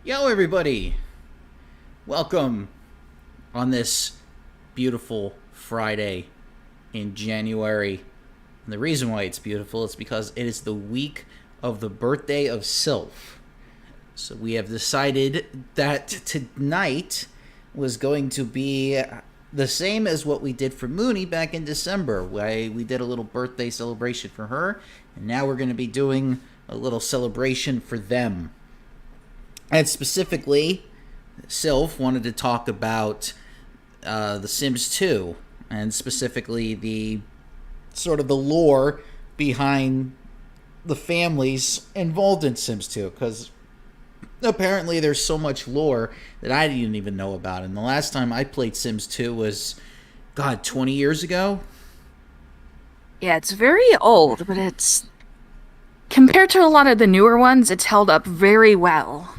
Yo, everybody! Welcome on this beautiful Friday in January. And the reason why it's beautiful is because it is the week of the birthday of Sylph. So we have decided that tonight was going to be the same as what we did for Mooney back in December. We did a little birthday celebration for her, and now we're going to be doing a little celebration for them. And specifically, Sylph wanted to talk about The Sims 2, and specifically the sort of the lore behind the families involved in Sims 2, because apparently there's so much lore that I didn't even know about. And the last time I played Sims 2 was, God, 20 years ago? Yeah, it's very old, but it's compared to a lot of the newer ones, it's held up very well.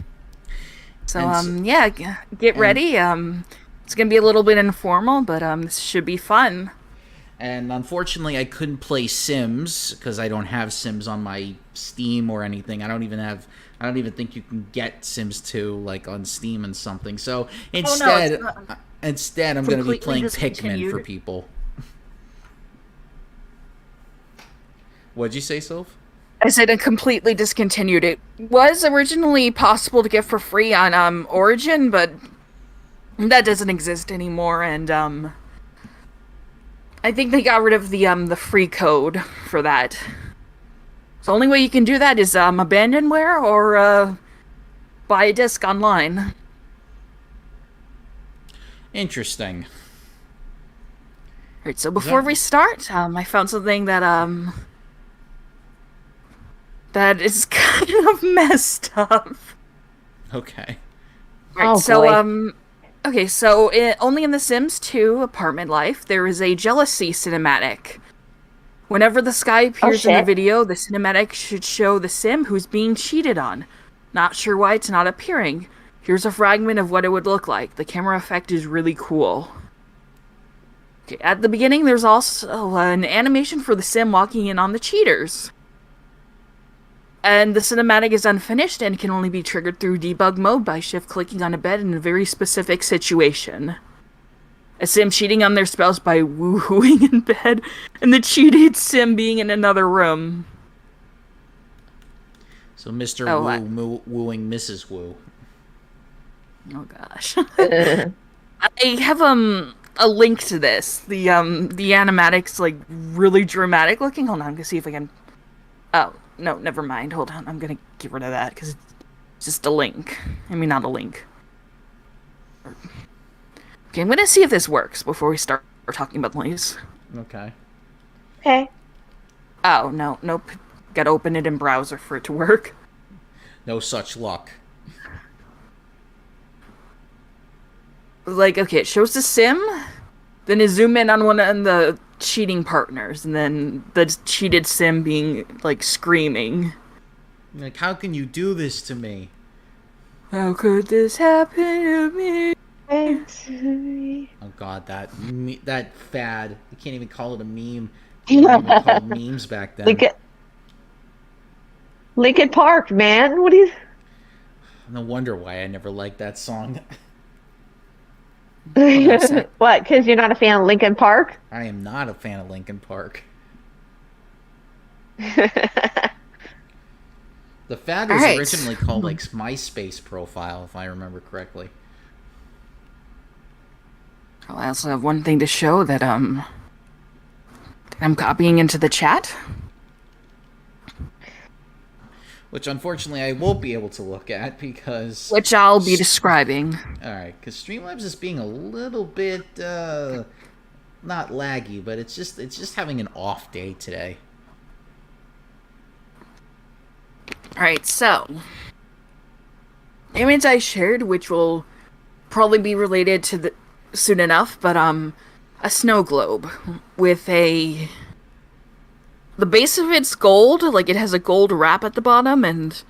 So And, yeah, get and ready. It's gonna be a little bit informal, but this should be fun. And unfortunately, I couldn't play Sims because I don't have Sims on my Steam or anything. I don't even think you can get Sims 2 like on Steam and something. So Oh no, it's instead, not instead I'm going to be completely playing Pikmin for discontinued. people. What'd you say, Soph? I said it completely discontinued. It was originally possible to get for free on Origin, but that doesn't exist anymore, and I think they got rid of the free code for that. So the only way you can do that is abandonware or buy a disc online. Interesting. Alright, so Is before that we start, I found something that is kind of messed up. okay? Right, Oh so boy. okay, so only in The Sims 2 Apartment Life there is a jealousy cinematic. Whenever the sky Oh appears in the shit. video, the cinematic should show the sim who's being cheated on. Not sure why it's not appearing. Here's a fragment of what it would look like. The camera effect is really cool. Okay, at the beginning, there's also an animation for the sim walking in on the cheaters. And the cinematic is unfinished and can only be triggered through debug mode by shift-clicking on a bed in a very specific situation. A sim cheating on their spouse by woohooing in bed, and the cheated sim being in another room. So Mr. Oh, Wooing Mrs. Woo. oh gosh. I have a link to this. The animatic's like really dramatic looking. Hold on, I'm gonna see if I can. Oh no, never mind. Hold on, I'm gonna get rid of that because it's just a link. I mean, not a link. Okay, I'm gonna see if this works before we start talking about the links. Okay. Okay. Oh no, nope. Gotta open it in browser for it to work. No such luck. Like, okay, it shows the sim, then you zoom in on one of the cheating partners, and then the cheated sim being like screaming. Like, how can you do this to me? How could this happen to me? Thanks. Oh God, that fad. You can't even call it a meme. They weren't even called memes back then. Lincoln, Lincoln Park, man. What do you? No wonder why I never liked that song. What? Because you're not a fan of Lincoln Park? I am not a fan of Linkin Park. The fad All was right. originally called like MySpace profile, if I remember correctly. I also have one thing to show that I'm copying into the chat. Which unfortunately I won't be able to look at because. Which I'll be describing. Alright, because Streamlabs is being a little bit not laggy, but it's just having an off day today. Alright, so image I shared, which will probably be related to the soon enough, but a snow globe with the base of it's gold, like it has a gold wrap at the bottom, and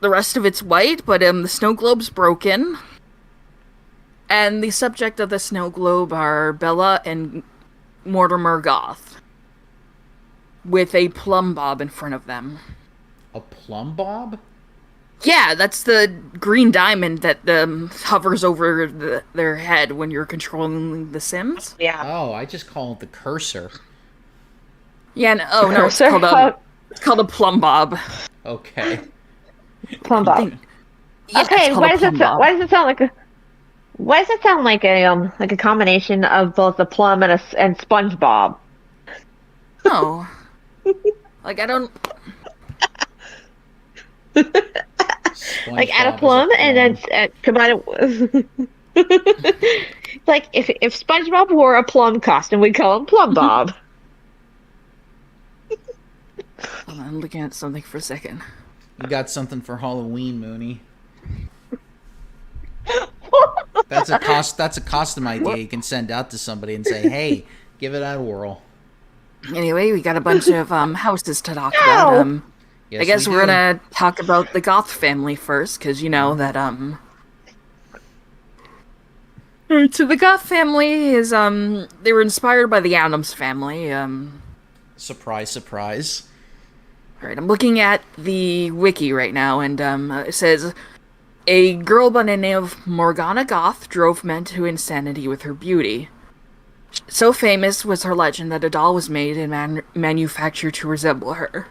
the rest of it's white, but the snow globe's broken. And the subject of the snow globe are Bella and Mortimer Goth, with a plumb bob in front of them. A plumb bob? Yeah, that's the green diamond that hovers over their head when you're controlling the Sims. Yeah. Oh, I just call it the cursor. Yeah, oh no, Cursor? it's called a plumb bob. Okay. Plumb I bob. think, yeah, it's Okay, called a plumb bob. why does it sound like a why does it sound like a combination of both a plum and SpongeBob? Oh, like I don't. Like add a SpongeBob is a plum and then plum. combine it with like if SpongeBob wore a plum costume, we'd call him Plum Bob. Hold on, I'm looking at something for a second. You got something for Halloween, Mooney. That's a costume idea you can send out to somebody and say, "Hey, give it a whirl." Anyway, we got a bunch of houses to talk about. No. Yes, I guess we we're do. gonna talk about the Goth family first, because you know that Alright, so the Goth family is they were inspired by the Addams family. Surprise, surprise. Alright, I'm looking at the wiki right now, and it says a girl by the name of Morgana Goth drove men to insanity with her beauty. So famous was her legend that a doll was made and manufactured to resemble her.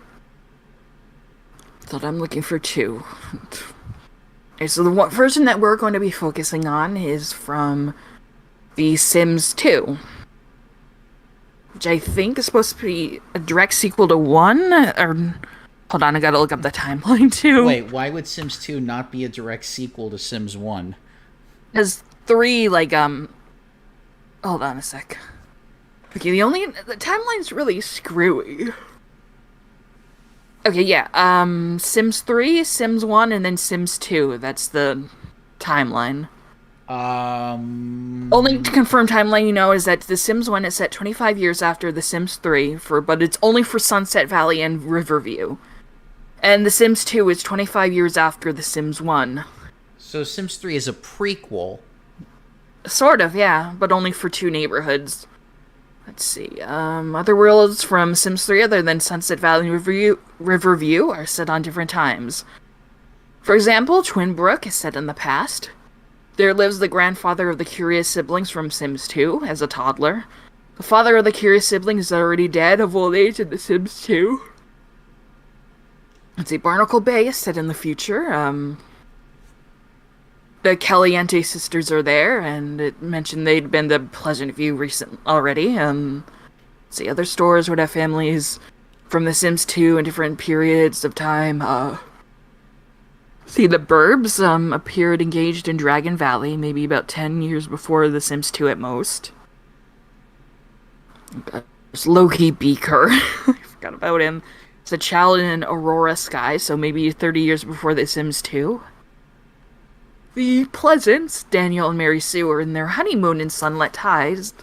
Thought I'm looking for two. Okay, so the one version that we're going to be focusing on is from The Sims 2, which I think is supposed to be a direct sequel to 1, or... Hold on, I gotta look up the timeline, too. Wait, why would Sims 2 not be a direct sequel to Sims 1? Because 3, like, Hold on a sec. Okay, the timeline's really screwy. Okay, yeah, Sims 3, Sims 1, and then Sims 2. That's the timeline. Only to confirm timeline, you know, is that The Sims 1 is set 25 years after The Sims 3, but it's only for Sunset Valley and Riverview. And The Sims 2 is 25 years after The Sims 1. So Sims 3 is a prequel. Sort of, yeah, but only for 2 neighborhoods. Let's see, other worlds from Sims 3 other than Sunset Valley and Riverview are set on different times. For example, Twinbrook is set in the past. There lives the grandfather of the Curious siblings from Sims 2 as a toddler. The father of the Curious siblings is already dead of old age in The Sims 2. Let's see, Barnacle Bay is set in the future. The Caliente sisters are there, and it mentioned they'd been to Pleasant View recent already. Let's see, other stores would have families from The Sims 2 in different periods of time. See, the Burbs appeared engaged in Dragon Valley, maybe about 10 years before The Sims 2 at most. There's Loki Beaker. I forgot about him. It's a child in Aurora Sky, so maybe 30 years before The Sims 2. The Pleasants, Daniel and Mary Sue, are in their honeymoon in Sunlit Ties,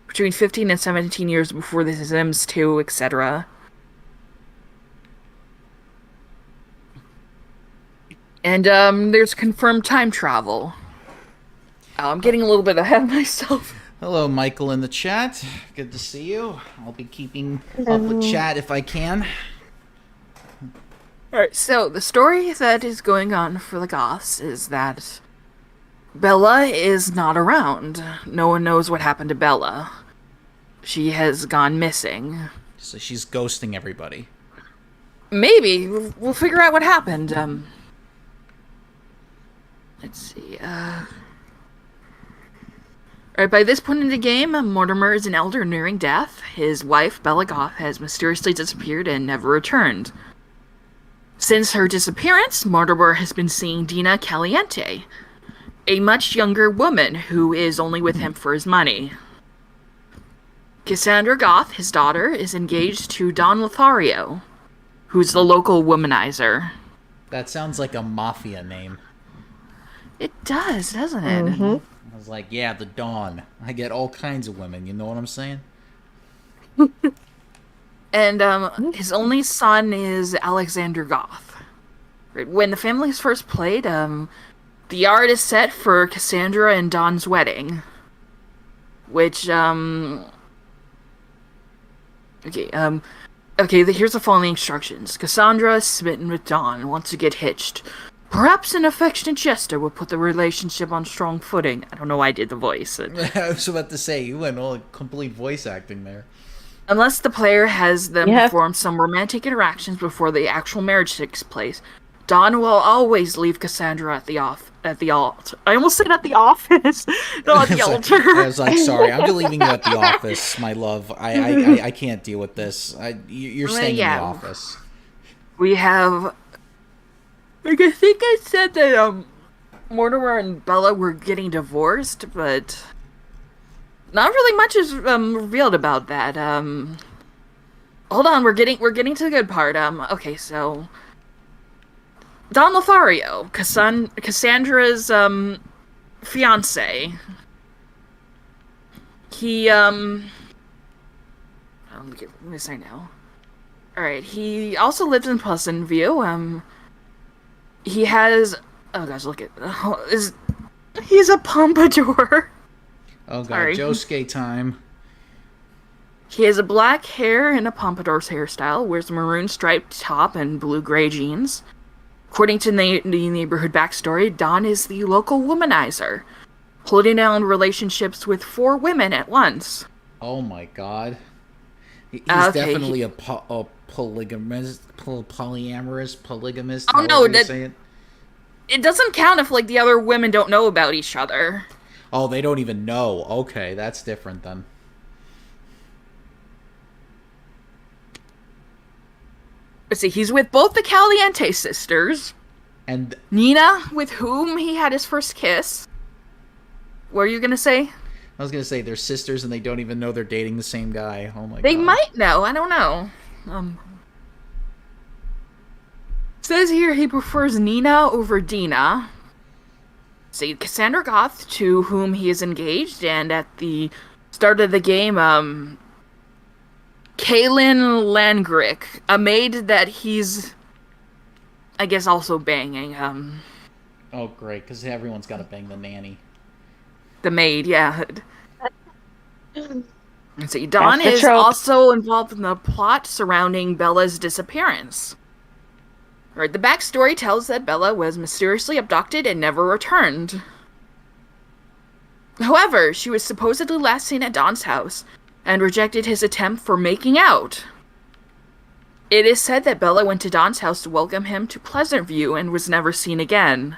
between 15 and 17 years before The Sims 2, etc. And there's confirmed time travel. I'm getting a little bit ahead of myself. Hello, Michael in the chat. Good to see you. I'll be keeping up with chat if I can. Alright, so the story that is going on for the Goths is that Bella is not around. No one knows what happened to Bella. She has gone missing. So she's ghosting everybody. Maybe. We'll figure out what happened. Let's see, Alright, by this point in the game, Mortimer is an elder nearing death. His wife, Bella Goth, has mysteriously disappeared and never returned. Since her disappearance, Mortimer has been seeing Dina Caliente, a much younger woman who is only with him for his money. Cassandra Goth, his daughter, is engaged to Don Lothario, who's the local womanizer. That sounds like a mafia name. It does, doesn't it? Mm-hmm. I was like, yeah, the Dawn. I get all kinds of women, you know what I'm saying? And his only son is Alexander Goth. When the families first played, the art is set for Cassandra and Don's wedding. Which, here's the following instructions. Cassandra, smitten with Don, wants to get hitched. Perhaps an affectionate gesture would put the relationship on strong footing. I don't know why I did the voice. I was about to say, you went all complete voice acting there. Unless the player has them Yeah. perform some romantic interactions before the actual marriage takes place, Dawn will always leave Cassandra at the altar. I almost said at the office, not at the altar. I was like, sorry, I'm leaving you at the office, my love. I can't deal with this. You're staying in the office. We have. Like, I think I said that Mortimer and Bella were getting divorced, but not really much is revealed about that. Hold on, we're getting to the good part. Okay, so Don Lothario, Cassandra's fiance. He let me say now. All right, he also lives in Pleasant View. He has. Oh gosh, look at. He's a pompadour. Oh god, Sorry. Josuke time. He has a black hair and a pompadour's hairstyle, wears a maroon striped top and blue-gray jeans. According to the neighborhood backstory, Don is the local womanizer, holding down relationships with 4 women at once. Oh my god. He's Okay, definitely a polygamist. Oh, no, you say it. It doesn't count if, like, the other women don't know about each other. Oh, they don't even know. Okay, that's different then. Let's see, he's with both the Caliente sisters. And Nina, with whom he had his first kiss. What are you gonna say? I was gonna say they're sisters and they don't even know they're dating the same guy. Oh my god. They might know, I don't know. Says here he prefers Nina over Dina. See, Cassandra Goth, to whom he is engaged, and at the start of the game, Kaylin Langrick, a maid that he's, I guess, also banging. Oh great, because everyone's got to bang the nanny. The maid, yeah. Let's see, Dawn That's the is trope. also involved in the plot surrounding Bella's disappearance. Right, the backstory tells that Bella was mysteriously abducted and never returned. However, she was supposedly last seen at Don's house and rejected his attempt for making out. It is said that Bella went to Don's house to welcome him to Pleasant View and was never seen again.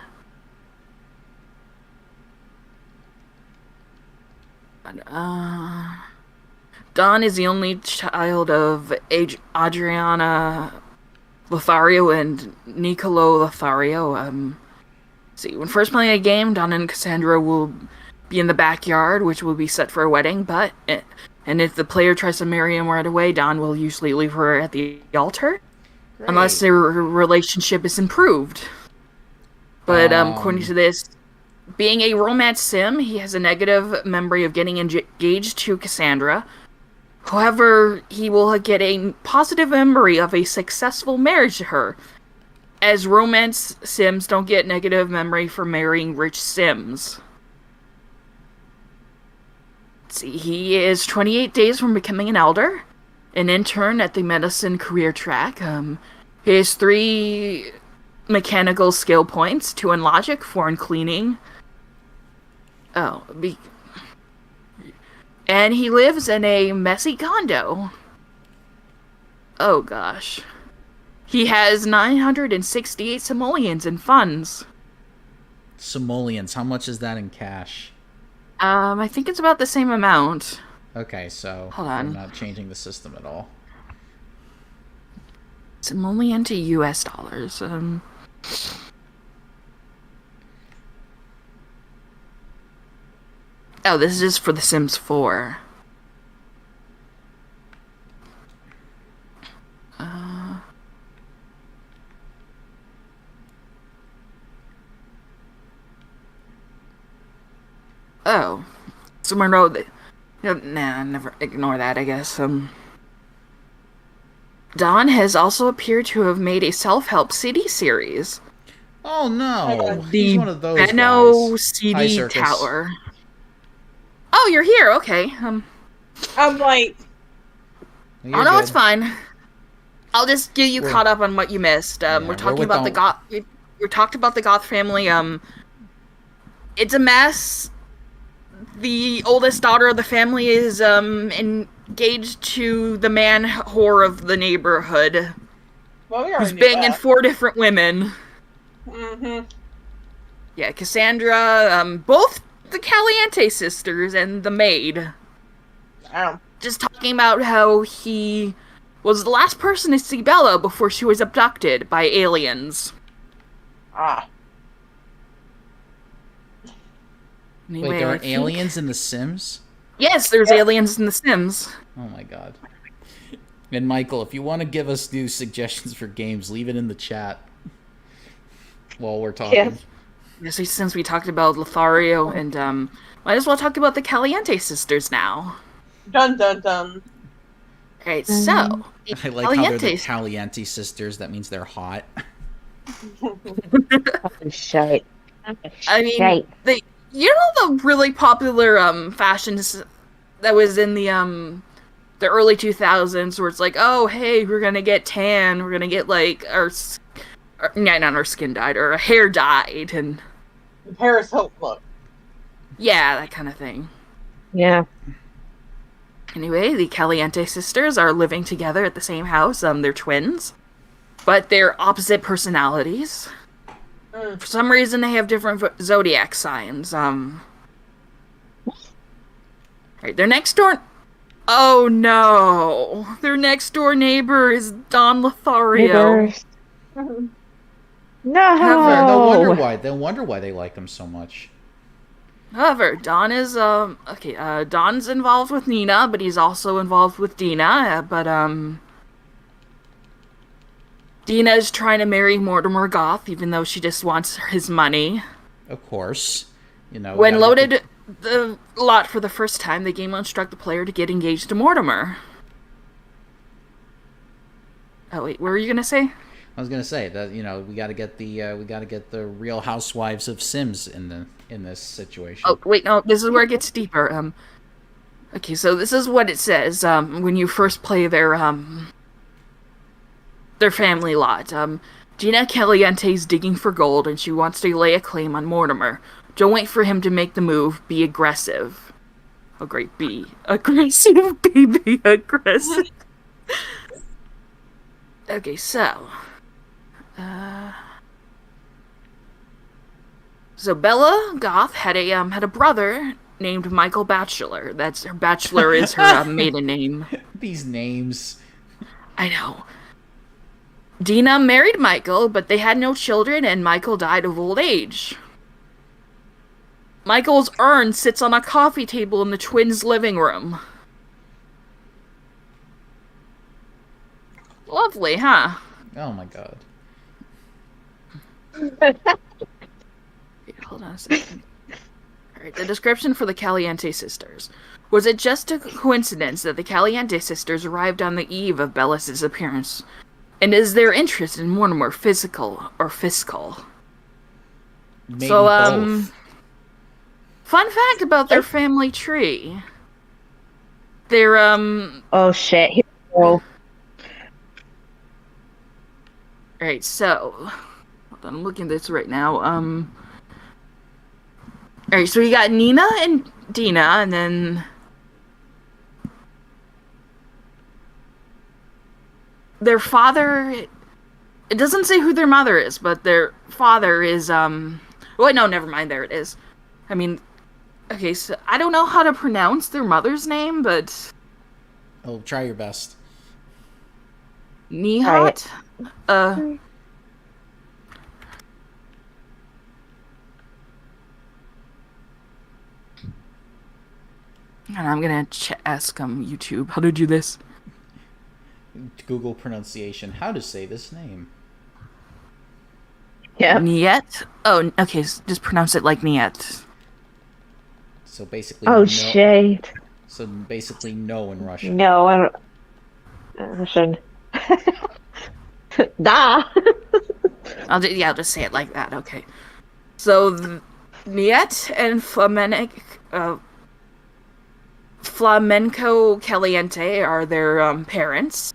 Don is the only child of Adriana Lothario and Niccolo Lothario. See, when first playing a game, Don and Cassandra will be in the backyard, which will be set for a wedding, and if the player tries to marry him right away, Don will usually leave her at the altar, unless their relationship is improved. But according to this, being a romance sim, he has a negative memory of getting engaged to Cassandra. However, he will get a positive memory of a successful marriage to her, as romance sims don't get negative memory for marrying rich sims. Let's see, he is 28 days from becoming an elder, an intern at the medicine career track. He has 3 mechanical skill points, 2 in logic, 4 in cleaning. And he lives in a messy condo. Oh gosh. He has 968 simoleons in funds. Simoleons, how much is that in cash? I think it's about the same amount. Okay, so Hold on. we're not changing the system at all. Simoleon to US dollars. Oh, this is just for The Sims 4. Oh. Someone wrote that. Nah, never ignore that, I guess. Don has also appeared to have made a self-help CD serise. Oh no! The He's one of those Benno guys. CD Hi, Circus. Tower. Oh, you're here. Okay. I'm like, You're Oh no, good. it's fine. I'll just get you We're- caught up on what you missed. Yeah, we're we're talking with about the we talked about the Goth family. It's a mess. The oldest daughter of the family is engaged to the man whore of the neighborhood, Well, we who's already knew banging that. 4 different women. Mm-hmm. Yeah, Cassandra, both the Caliente sisters and the maid. Just talking about how he was the last person to see Bella before she was abducted by aliens. Ah. Anyway, Wait, there I are think- aliens in The Sims? Yes, there's Yep. aliens in The Sims. Oh my god. And Michael, if you want to give us new suggestions for games, leave it in the chat while we're talking. Yes. Yes, since we talked about Lothario, and might as well talk about the Caliente sisters now. Dun dun dun. Alright, so the I like how they're the Calientes- Caliente sisters. That means they're hot. Fucking shite. I mean, Shite. you know the really popular fashions that was in the early 2000s, where it's like, oh hey, we're gonna get tan, we're gonna get like not our skin dyed, or our hair dyed, and The Paris Hilton look. yeah, that kind of thing. Yeah. Anyway, the Caliente sisters are living together at the same house. They're twins, but they're opposite personalities. For some reason, they have different zodiac signs. Right, their next door. Oh no! Their next door neighbor is Don Lothario. Neighbors. No. They'll wonder why they like him so much. However, Don is Don's involved with Nina, but he's also involved with Dina. But Dina is trying to marry Mortimer Goth, even though she just wants his money. Of course. You know. When we gotta get loaded the lot for the first time, the game will instruct the player to get engaged to Mortimer. Oh wait, what were you gonna say? I was gonna say that we gotta get the Real Housewives of Sims in this situation. Oh wait, no, this is where it gets deeper. Okay, so this is what it says when you first play their family lot. Gina Caliente's digging for gold, and she wants to lay a claim on Mortimer. Don't wait for him to make the move. Be aggressive. Oh great, be aggressive. Be aggressive. Okay, so. So Bella Goth had a brother named Michael Batchelor. That's her Batchelor is her maiden name. These names. I know. Dina married Michael, but they had no children, and Michael died of old age. Michael's urn sits on a coffee table in the twins' living room. Lovely, huh? Oh my god. Wait, hold on a second. Alright, the description for the Caliente sisters. Was it just a coincidence that the Caliente sisters arrived on the eve of Bella's disappearance? And is their interest in Mortimer physical or fiscal? Maybe So, both. fun fact about their family tree. They're, Oh shit. Here we go. Alright, so... Hold on, I'm looking at this right now. Alright, so you got Nina and Dina, and then... Their father... It doesn't say who their mother is, but their father is, Wait, no, never mind, there it is. I mean... Okay, so I don't know how to pronounce their mother's name, but... Oh, try your best. Nihat? And I'm gonna ask YouTube how to do this. Google pronunciation. How to say this name? Yeah. Niet? Oh, okay, just pronounce it like Niet. So basically, Oh no, shit. So basically, no in Russian. No, I don't. Russian. Da. I'll just say it like that. Okay. So Niet and Flamenco Caliente are their parents,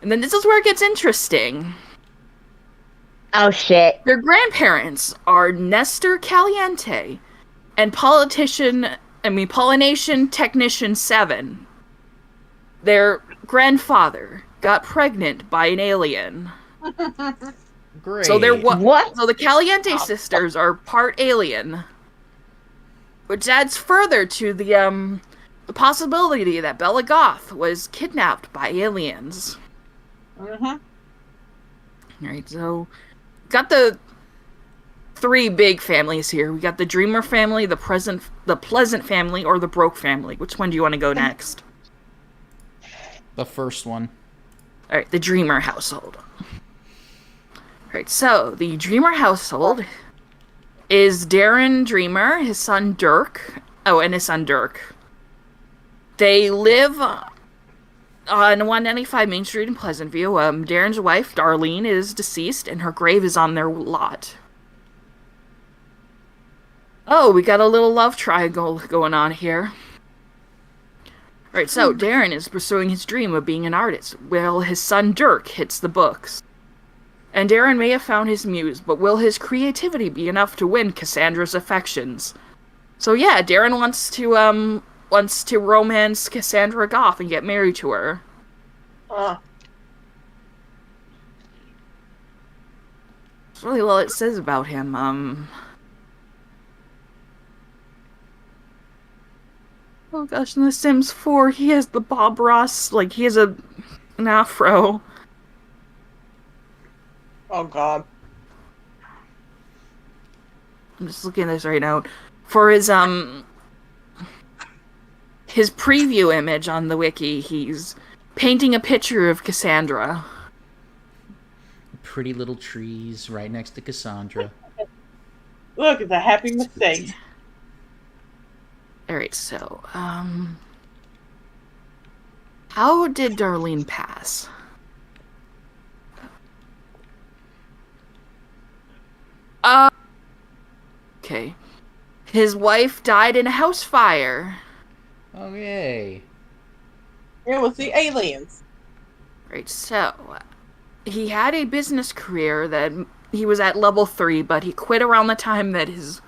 and then this is where it gets interesting. Oh shit. Their grandparents are Nestor Caliente and Pollination Technician 7. Their grandfather got pregnant by an alien. Great. So What? So the Caliente sisters are part alien, which adds further to the possibility that Bella Goth was kidnapped by aliens. Mm-hmm. Alright, so got the 3 big families here. We got the Dreamer family, the Pleasant family, or the Broke family. Which one do you want to go next? The first one. Alright, the Dreamer household. Alright, so the Dreamer household is Darren Dreamer, his son Dirk. Oh, and his son Dirk. They live on 195 Main Street in Pleasantview. Darren's wife, Darlene, is deceased, and her grave is on their lot. Oh, we got a little love triangle going on here. Alright, so Darren is pursuing his dream of being an artist, while his son Dirk hits the books. And Darren may have found his muse, but will his creativity be enough to win Cassandra's affections? So yeah, Darren wants to romance Cassandra Goth and get married to her. That's really all it says about him. Oh gosh, in The Sims 4, he has the Bob Ross, he has an afro. Oh god. I'm just looking at this right now. For his preview image on the wiki, he's painting a picture of Cassandra. Pretty little trees right next to Cassandra. Look, it's a happy mistake. Alright, so, how did Darlene pass? Okay. His wife died in a house fire. Oh, yay. It was the aliens. Right, so, he had a business career that he was at level 3, but he quit around the time that his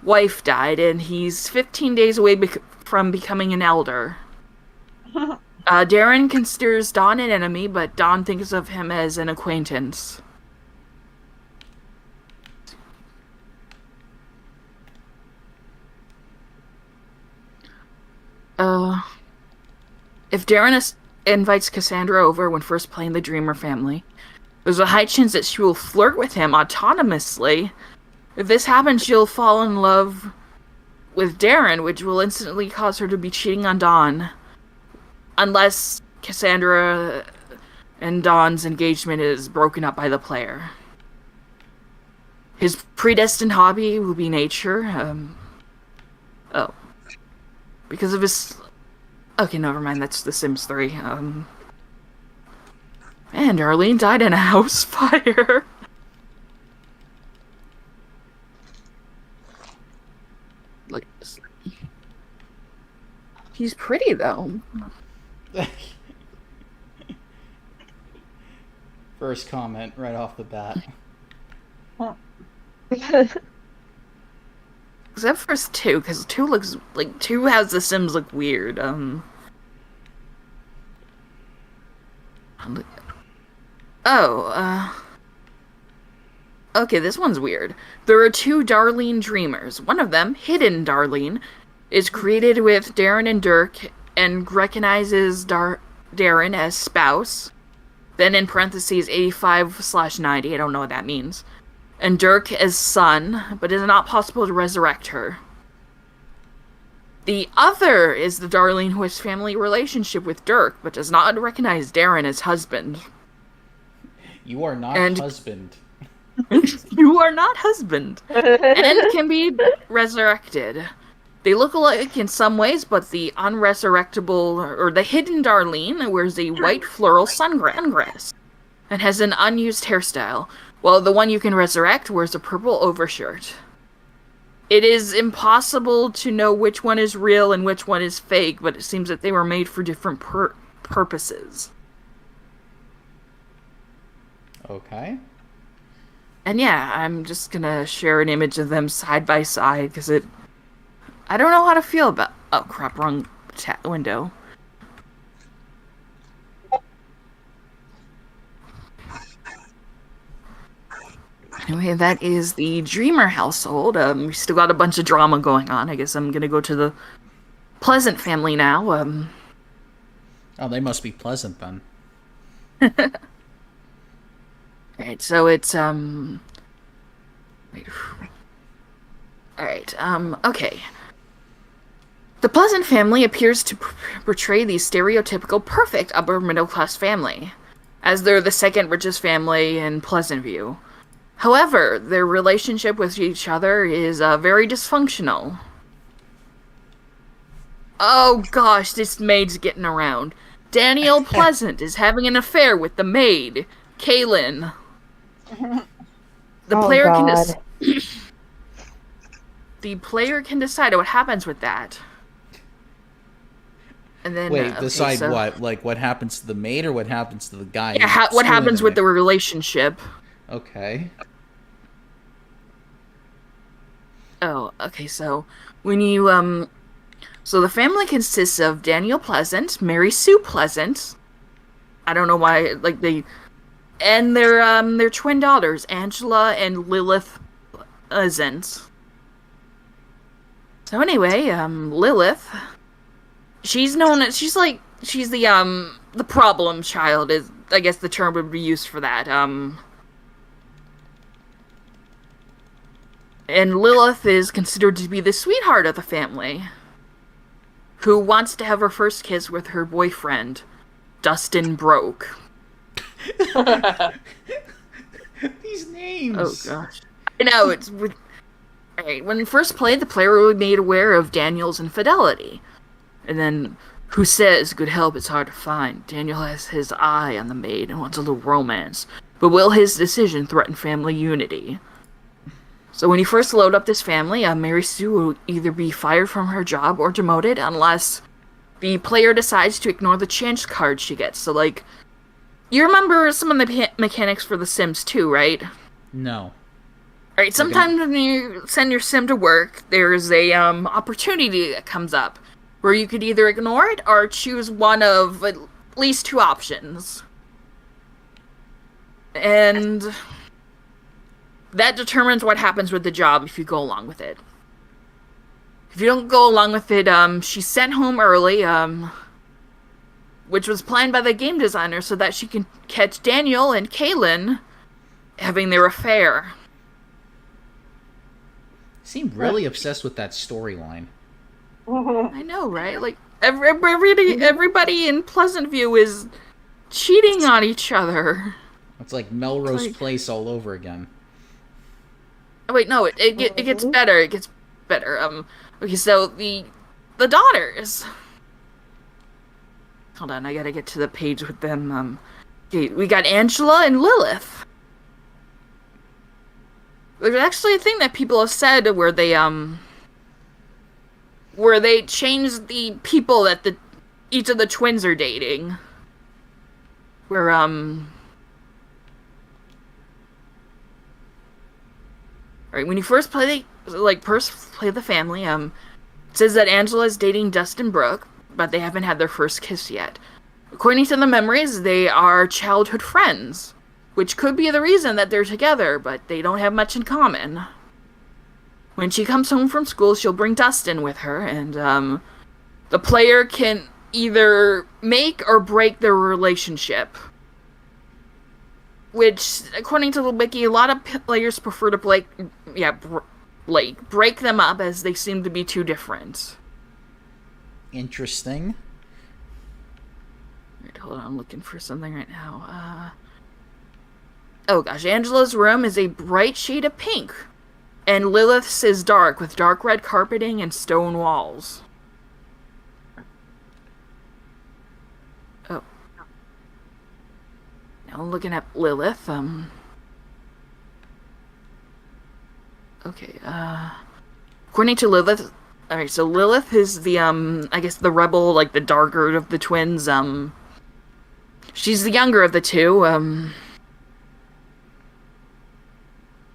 wife died, and he's 15 days away from becoming an elder. Darren considers Dawn an enemy, but Dawn thinks of him as an acquaintance. If Darren invites Cassandra over when first playing the Dreamer family, there's a high chance that she will flirt with him autonomously. If this happens, she'll fall in love with Darren, which will instantly cause her to be cheating on Dawn. Unless Cassandra and Dawn's engagement is broken up by the player. His predestined hobby will be nature. Because of his... Okay, never mind, that's The Sims 3. Man, Darlene died in a house fire. Look at this. He's pretty, though. First comment right off the bat. Except for 2, because 2 looks... 2 has The Sims look weird. Okay, this one's weird. There are 2 Darlene Dreamers. One of them, Hidden Darlene, is created with Darren and Dirk and recognizes Darren as spouse. Then in parentheses 85/90, I don't know what that means. And Dirk as son, but it is not possible to resurrect her. The other is the Darlene who has family relationship with Dirk, but does not recognize Darren as husband. You are not husband. You are not husband. And can be resurrected. They look alike in some ways, but the unresurrectable, or the hidden Darlene, wears a white floral sunglass and has an unused hairstyle, while the one you can resurrect wears a purple overshirt. It is impossible to know which one is real and which one is fake, but it seems that they were made for different purposes. Okay. And yeah, I'm just gonna share an image of them side by side because I don't know how to feel about. Oh crap! Wrong window. Anyway, that is the Dreamer household. We still got a bunch of drama going on. I guess I'm gonna go to the Pleasant family now. Oh, they must be pleasant then. Alright, so it's wait. Alright, okay. The Pleasant family appears to portray the stereotypical perfect upper middle class family, as they're the second richest family in Pleasant View. However, their relationship with each other is very dysfunctional. Oh gosh, this maid's getting around. Daniel Pleasant is having an affair with the maid, Kaylin. The Oh, player God. the player can decide what happens with that. And then Wait, okay, decide so- what? Like what happens to the maid or what happens to the guy? Yeah, who's what screwing happens with maid? the relationship? Okay. Oh, okay, so when you so the family consists of Daniel Pleasant, Mary Sue Pleasant. I don't know why, like and their twin daughters, Angela and Lilith Pleasant. So anyway, Lilith, she's the problem child is, I guess the term would be used for that. And Lilith is considered to be the sweetheart of the family, who wants to have her first kiss with her boyfriend, Dustin Broke. These names. Oh gosh. I know, it's with... Alright, when first played, the player will be made aware of Daniel's infidelity. And then, who says good help is hard to find? Daniel has his eye on the maid and wants a little romance. But will his decision threaten family unity? So when you first load up this family, Mary Sue will either be fired from her job or demoted unless the player decides to ignore the chance card she gets. So like, you remember some of the mechanics for The Sims 2, right? No. Alright, sometimes when you send your sim to work, there's a opportunity that comes up where you could either ignore it or choose one of at least two options. And that determines what happens with the job if you go along with it. If you don't go along with it, she's sent home early, which was planned by the game designer so that she can catch Daniel and Kaylin having their affair. Seem really obsessed with that storyline. I know, right? Like, everybody in Pleasant View is cheating on each other. It's like Melrose Like- Place all over again. Oh, wait, no, it gets better. It gets better. Okay, so the daughters. Hold on, I gotta get to the page with them. Okay, we got Angela and Lilith. There's actually a thing that people have said where they changed the people that each of the twins are dating. Where Alright, when you first play the family, it says that Angela is dating Dustin Brooke, but they haven't had their first kiss yet. According to the memories, they are childhood friends, which could be the reason that they're together, but they don't have much in common. When she comes home from school, she'll bring Dustin with her, and the player can either make or break their relationship. Which, according to the wiki, a lot of players prefer to break them up as they seem to be too different. Interesting. Wait, hold on, I'm looking for something right now. Oh gosh, Angela's room is a bright shade of pink, and Lilith's is dark with dark red carpeting and stone walls. Oh. Now I'm looking at Lilith, Okay, according to Lilith... Alright, so Lilith is the, I guess the rebel, like the darker of the twins, she's the younger of the two,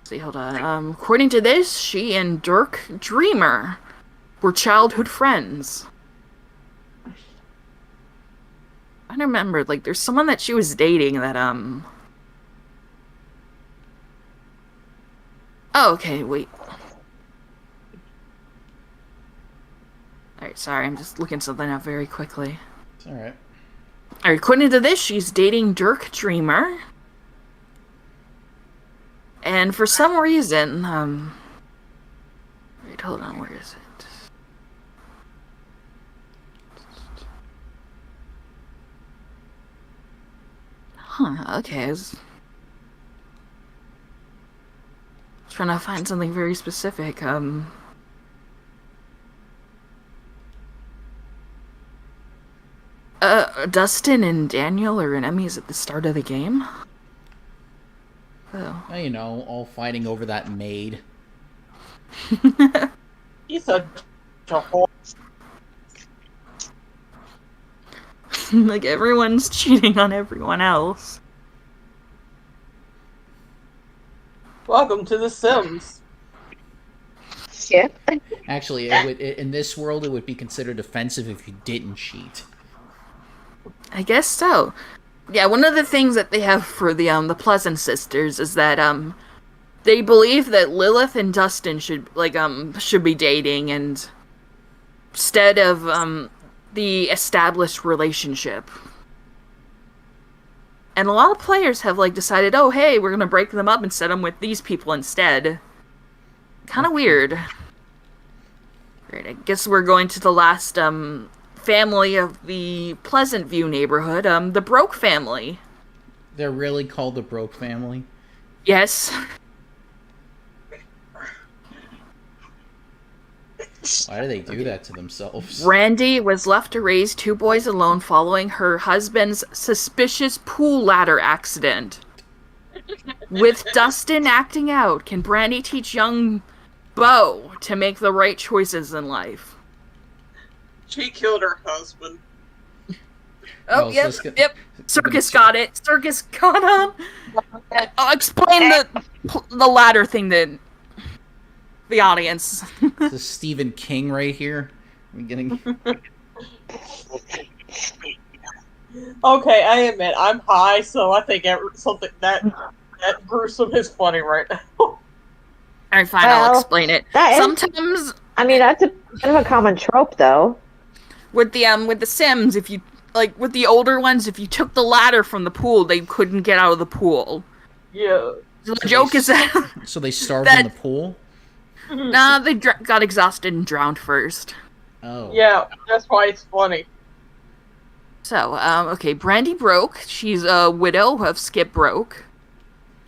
See, hold on. According to this, she and Dirk Dreamer were childhood friends. I remember, like, there's someone that she was dating that, Oh, okay, wait. Alright, sorry, I'm just looking something up very quickly. It's alright. Alright, according to this, she's dating Dirk Dreamer. And for some reason, wait, hold on, where is it? Huh, okay, I was trying to find something very specific, Dustin and Daniel are enemies at the start of the game? Oh. Well, you know, all fighting over that maid. He's such a whore. Like, everyone's cheating on everyone else. Welcome to The Sims. Yep. Actually, it would, in this world, it would be considered offensive if you didn't cheat. I guess so. Yeah, one of the things that they have for the Pleasant sisters is that they believe that Lilith and Dustin should be dating, and instead of the established relationship. And a lot of players have like decided, oh hey, we're gonna break them up and set them with these people instead. Kind of weird. Right, I guess we're going to the last family of the Pleasant View neighborhood, the Broke family. They're really called the Broke family? Yes. Why do they do that to themselves? Randy was left to raise two boys alone following her husband's suspicious pool ladder accident. With Dustin acting out, can Brandy teach young Bo to make the right choices in life? She killed her husband. Oh, Oh, so yep, it's gonna- yep. Circus got it. Circus got on. I'll explain the ladder thing to the audience. This is Stephen King right here. I'm getting... Okay, I admit I'm high, so I think something that gruesome is funny right now. Alright, fine, I'll Well, explain it. that is- Sometimes I mean, that's a bit of a common trope, though. with the Sims, if you with the older ones, if you took the ladder from the pool, they couldn't get out of the pool. Yeah. So the joke is that So they starved That- in the pool? nah, they got exhausted and drowned first. Oh. Yeah, that's why it's funny. So, okay, Brandy Broke. She's a widow of Skip Broke.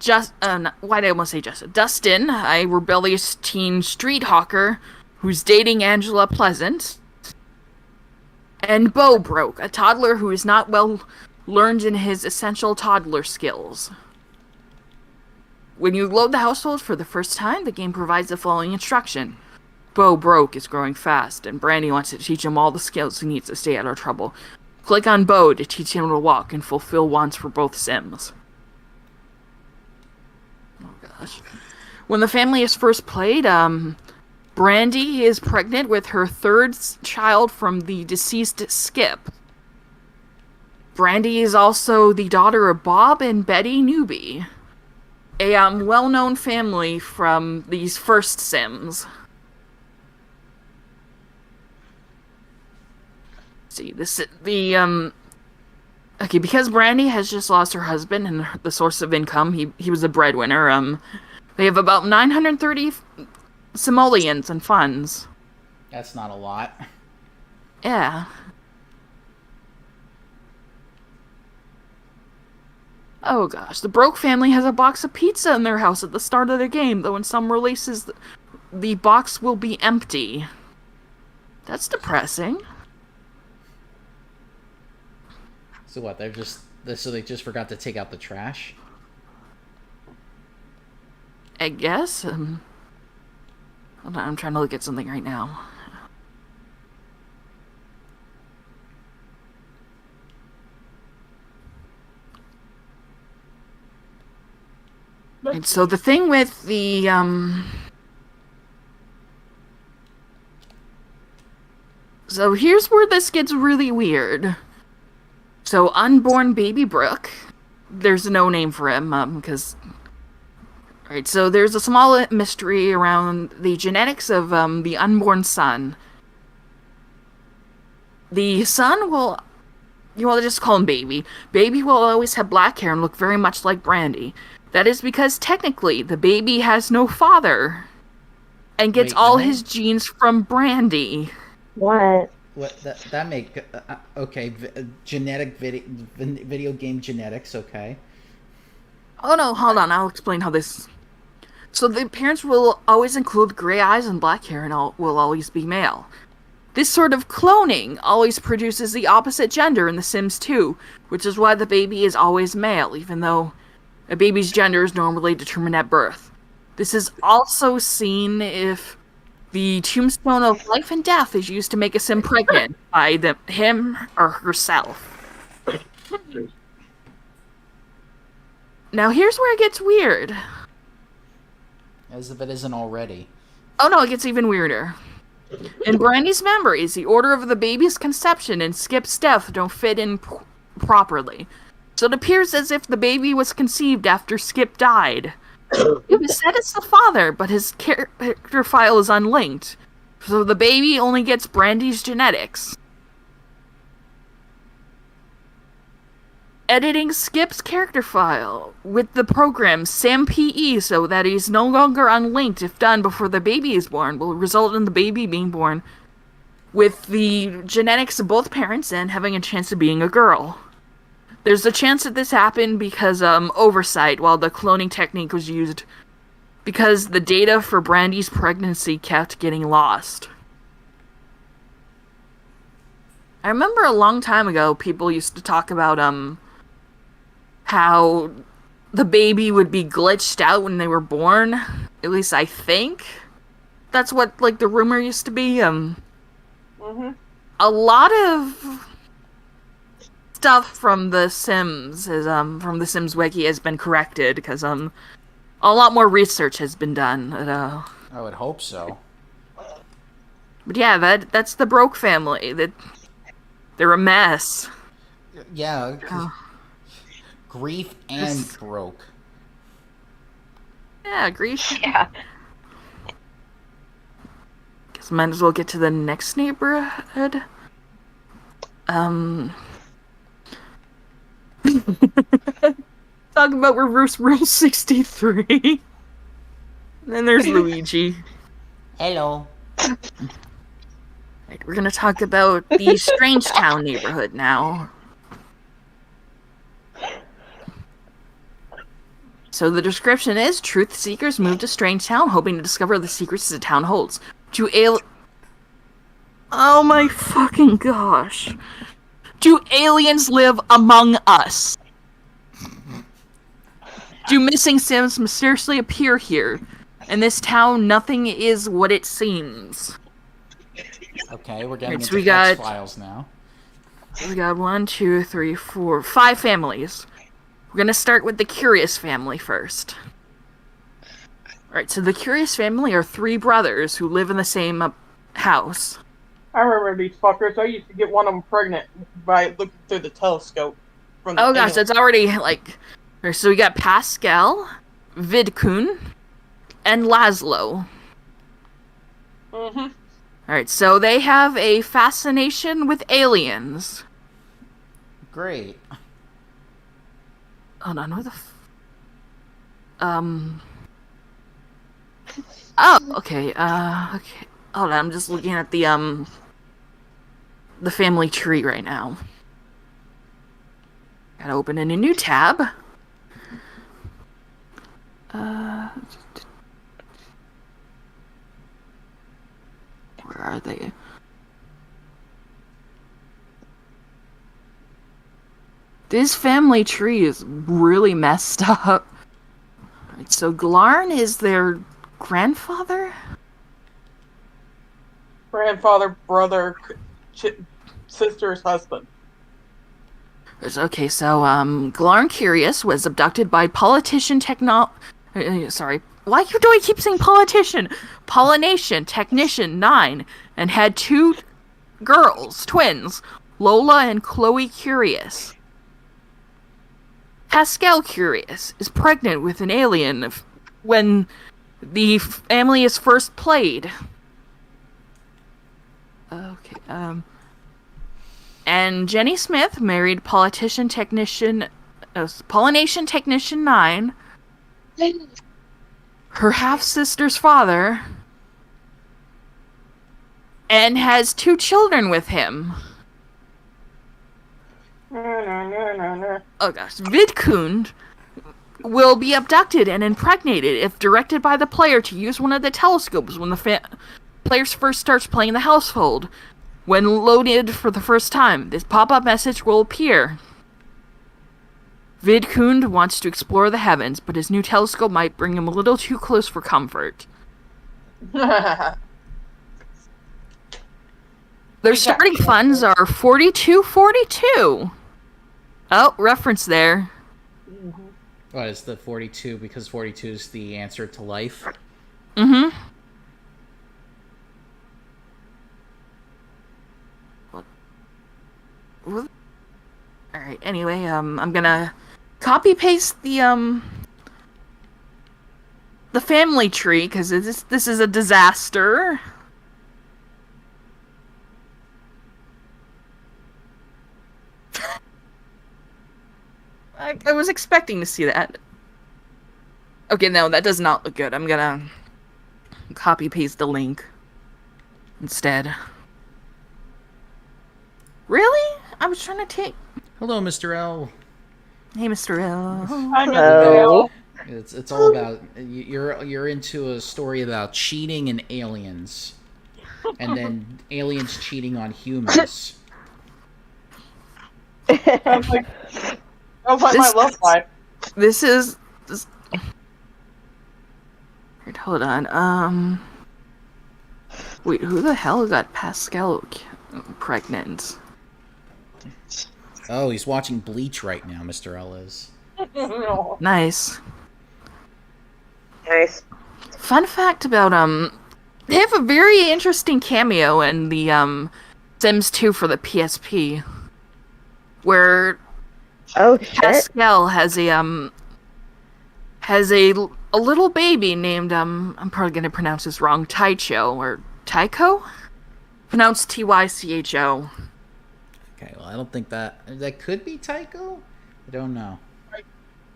Why did I almost say Justin? Dustin, a rebellious teen street hawker who's dating Angela Pleasant. And Bo Broke, a toddler who is not well learned in his essential toddler skills. When you load the household for the first time, the game provides the following instruction. Bo Broke is growing fast, and Brandy wants to teach him all the skills he needs to stay out of trouble. Click on Bo to teach him to walk and fulfill wants for both Sims. Oh gosh. When the family is first played, Brandy is pregnant with her third child from the deceased Skip. Brandy is also the daughter of Bob and Betty Newby, a well-known family from these first Sims. See, okay, because Brandy has just lost her husband and the source of income, he was a breadwinner, they have about 930 simoleons and funds. That's not a lot. Yeah. Oh gosh, the Broke family has a box of pizza in their house at the start of the game, though in some releases the box will be empty. That's depressing. So what, so they just forgot to take out the trash? I guess. Hold on, I'm trying to look at something right now. And so the thing with the so here's where this gets really weird. So unborn baby Brooke, there's no name for him because right, so there's a small mystery around the genetics of the unborn son. The son will, you will just call him Baby. Baby will always have black hair and look very much like Brandy. That is because technically the baby has no father and gets Wait, all no? his genes from Brandy. What? What that make okay? Genetic video game genetics. Okay. Oh no, hold on, I'll explain how this. So the parents will always include gray eyes and black hair and will always be male. This sort of cloning always produces the opposite gender in The Sims 2, which is why the baby is always male, even though a baby's gender is normally determined at birth. This is also seen if the tombstone of life and death is used to make a Sim pregnant by him or herself. Now here's where it gets weird. As if it isn't already. Oh no, it gets even weirder. In Brandy's memories, the order of the baby's conception and Skip's death don't fit in properly. So it appears as if the baby was conceived after Skip died. It was said it's the father, but his character file is unlinked. So the baby only gets Brandy's genetics. Editing Skip's character file with the program SamPE so that he's no longer unlinked if done before the baby is born will result in the baby being born with the genetics of both parents and having a chance of being a girl. There's a chance that this happened because oversight while the cloning technique was used because the data for Brandy's pregnancy kept getting lost. I remember a long time ago people used to talk about how the baby would be glitched out when they were born. At least I think that's what like the rumor used to be. A lot of stuff from The Sims is from the Sims wiki has been corrected because a lot more research has been done. I would hope so. But yeah, that's the Broke family. They're a mess. Yeah. Grief and broke. Yeah, grief. Yeah. Guess might as well get to the next neighborhood. Talk about reverse rule 63. And then there's Luigi. Hello. Right, we're gonna talk about the Strangetown neighborhood now. So the description is, truth seekers move to Strangetown hoping to discover the secrets the town holds. Oh my fucking gosh. Do aliens live among us? Do missing Sims mysteriously appear here? In this town, nothing is what it seems. Okay, we're getting Right, so into we got- X-Files now. We got 1, 2, 3, 4, 5 families. We're gonna start with the Curious family first. Alright, so the Curious family are 3 brothers who live in the same house. I remember these fuckers. I used to get one of them pregnant by looking through the telescope. From the Oh gosh, angle. that's already, like... Alright, so we got Pascal, Vidkun, and Laszlo. Alright, so they have a fascination with aliens. Great. Hold on, where the Oh, okay, okay. Hold on, I'm just looking at the family tree right now. Gotta open in a new tab. Where are they? This family tree is really messed up. Right, so Glarn is their grandfather? Grandfather, brother, sister's husband. Okay, so Glarn Curious was abducted by politician Sorry. Why do I keep saying politician? Pollination Technician 9, and had 2 girls, twins, Lola and Chloe Curious. Pascal Curious is pregnant with an alien when the family is first played. Okay, and Jenny Smith married Pollination Technician 9, her half-sister's father, and has 2 children with him. Oh gosh. Vidkund will be abducted and impregnated if directed by the player to use one of the telescopes when the player first starts playing the household. When loaded for the first time, this pop-up message will appear. Vidkund wants to explore the heavens, but his new telescope might bring him a little too close for comfort. Their starting funds are 4242. Oh, reference there. What is the 42? Because 42 is the answer to life. Mm-hmm. All right. Anyway, I'm gonna copy paste the family tree because this is a disaster. I was expecting to see that. Okay, no, that does not look good. I'm gonna copy paste the link instead. Really? I was trying to take. Hello, Mr. L. Hey, Mr. L. I'm Hello. It's all about you're into a story about cheating and aliens, and then aliens cheating on humans. Sounds like my love life. This is. Wait, hold on. Wait, who the hell got Pascal pregnant? Oh, he's watching Bleach right now, Mr. L is. Nice. Nice. Fun fact about they have a very interesting cameo in the Sims 2 for the PSP, where Oh shit. Pascal has a little baby named I'm probably gonna pronounce this wrong, Tycho or Tycho, pronounced Tycho. Okay, well, I don't think that could be Tycho. I don't know.